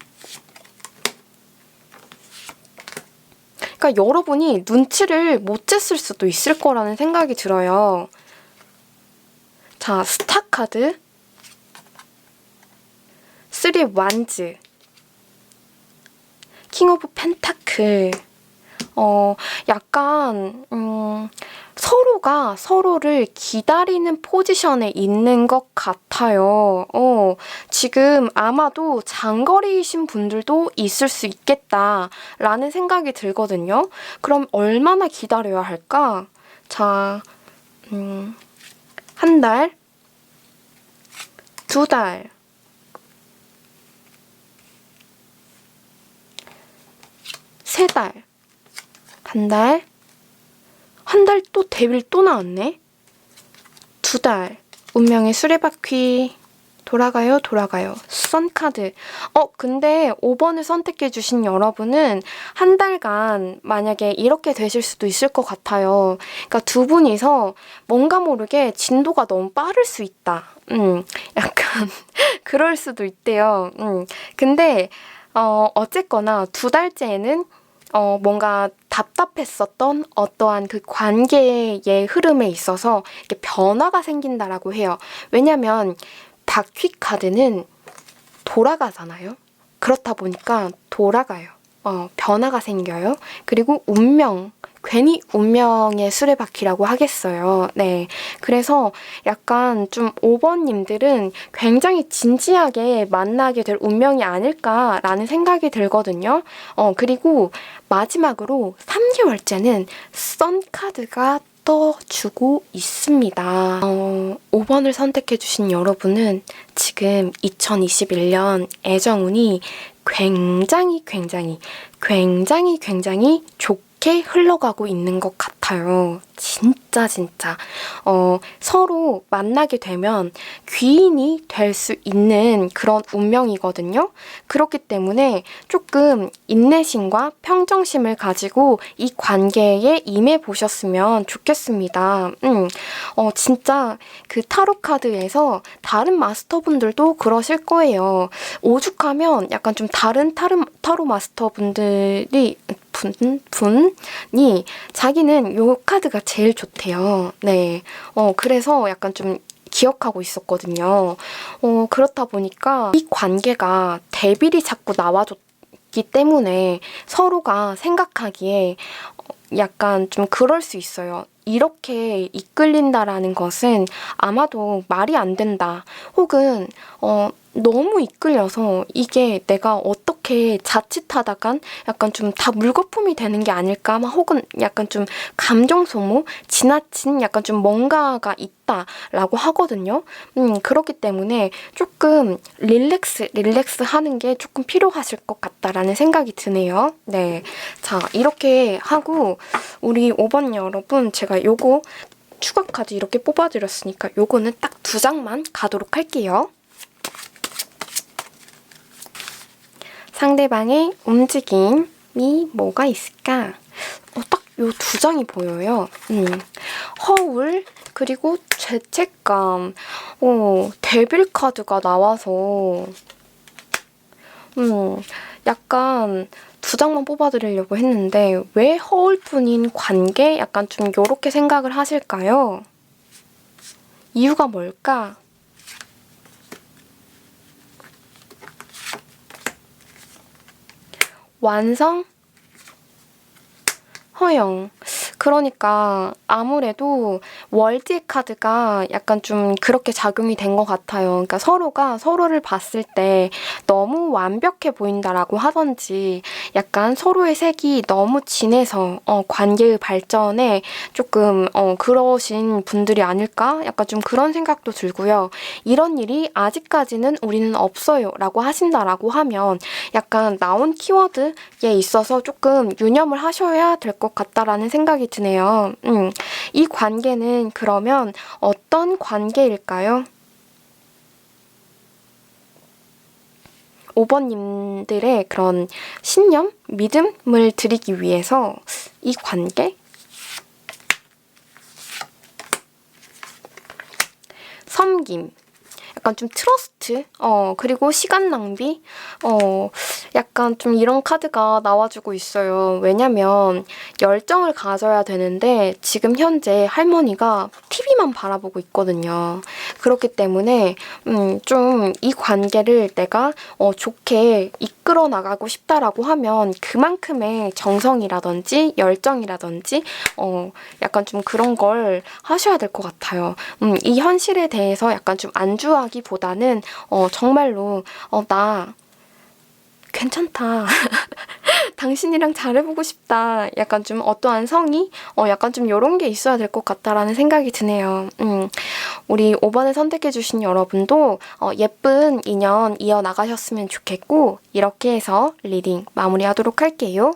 그러니까 여러분이 눈치를 못 챘을 수도 있을 거라는 생각이 들어요. 자, 스타 카드, 3 완즈, 킹 오브 펜타클. 약간 서로가 서로를 기다리는 포지션에 있는 것 같아요. 지금 아마도 장거리이신 분들도 있을 수 있겠다라는 생각이 들거든요. 그럼 얼마나 기다려야 할까? 자, 1달, 2달, 3달, 1달, 한 달 또 데빌 또 나왔네. 2달, 운명의 수레바퀴, 돌아가요. 선카드. 근데 5번을 선택해주신 여러분은 한 달간 만약에 이렇게 되실 수도 있을 것 같아요. 그러니까 두 분이서 뭔가 모르게 진도가 너무 빠를 수 있다. 약간 그럴 수도 있대요. 근데 어쨌거나 2달째에는 뭔가 답답했었던 어떠한 그 관계의 흐름에 있어서 이렇게 변화가 생긴다라고 해요. 왜냐면 바퀴 카드는 돌아가잖아요. 그렇다 보니까 돌아가요. 변화가 생겨요. 그리고 운명, 괜히 운명의 수레바퀴라고 하겠어요. 네. 그래서 약간 좀 5번님들은 굉장히 진지하게 만나게 될 운명이 아닐까라는 생각이 들거든요. 그리고 마지막으로 3개월째는 썬카드가 떠주고 있습니다. 5번을 선택해주신 여러분은 지금 2021년 애정운이 굉장히 좋게 흘러가고 있는 것 같아요. 진짜 진짜 서로 만나게 되면 귀인이 될 수 있는 그런 운명이거든요. 그렇기 때문에 조금 인내심과 평정심을 가지고 이 관계에 임해 보셨으면 좋겠습니다. 진짜 그 타로 카드에서 다른 마스터분들도 그러실 거예요. 오죽하면 약간 좀 다른 타로 마스터분들이 분이 자기는 요 카드가 제일 좋대요. 네. 그래서 약간 좀 기억하고 있었거든요. 그렇다 보니까 이 관계가 대비리 자꾸 나와줬기 때문에 서로가 생각하기에 약간 좀 그럴 수 있어요. 이렇게 이끌린다라는 것은 아마도 말이 안 된다. 혹은 너무 이끌려서 이게 내가 어떻게 자칫하다간 약간 좀 다 물거품이 되는 게 아닐까? 혹은 약간 좀 감정 소모, 지나친 약간 좀 뭔가가 있다라고 하거든요. 그렇기 때문에 조금 릴렉스 하는 게 조금 필요하실 것 같다라는 생각이 드네요. 네. 자, 이렇게 하고 우리 5번 여러분, 제가 요거 추가 카드 이렇게 뽑아드렸으니까 요거는 딱 2장만 가도록 할게요. 상대방의 움직임이 뭐가 있을까? 딱 요 2장이 보여요. 허울, 그리고 죄책감, 데빌 카드가 나와서 약간 2장만 뽑아드리려고 했는데 왜 허울뿐인 관계? 약간 좀 요렇게 생각을 하실까요? 이유가 뭘까? 완성? 허영. 그러니까 아무래도 월드의 카드가 약간 좀 그렇게 작용이 된 것 같아요. 그러니까 서로가 서로를 봤을 때 너무 완벽해 보인다라고 하던지 약간 서로의 색이 너무 진해서 관계의 발전에 조금 그러신 분들이 아닐까? 약간 좀 그런 생각도 들고요. 이런 일이 아직까지는 우리는 없어요 라고 하신다라고 하면 약간 나온 키워드에 있어서 조금 유념을 하셔야 될 것 같다라는 생각이 드네요. 이 관계는 그러면 어떤 관계일까요? 5번님들의 그런 신념, 믿음을 드리기 위해서 이 관계? 섬김. 약간 좀 트러스트, 그리고 시간 낭비, 약간 좀 이런 카드가 나와주고 있어요. 왜냐면 열정을 가져야 되는데 지금 현재 할머니가 TV만 바라보고 있거든요. 그렇기 때문에 좀 이 관계를 내가 좋게 이끌어 나가고 싶다라고 하면 그만큼의 정성이라든지 열정이라든지 약간 좀 그런 걸 하셔야 될 것 같아요. 이 현실에 대해서 약간 좀 안주하기보다는 정말로 나 괜찮다. 당신이랑 잘해보고 싶다. 약간 좀 어떠한 성의? 약간 좀 이런 게 있어야 될 것 같다라는 생각이 드네요. 우리 5번을 선택해주신 여러분도 예쁜 인연 이어나가셨으면 좋겠고 이렇게 해서 리딩 마무리하도록 할게요.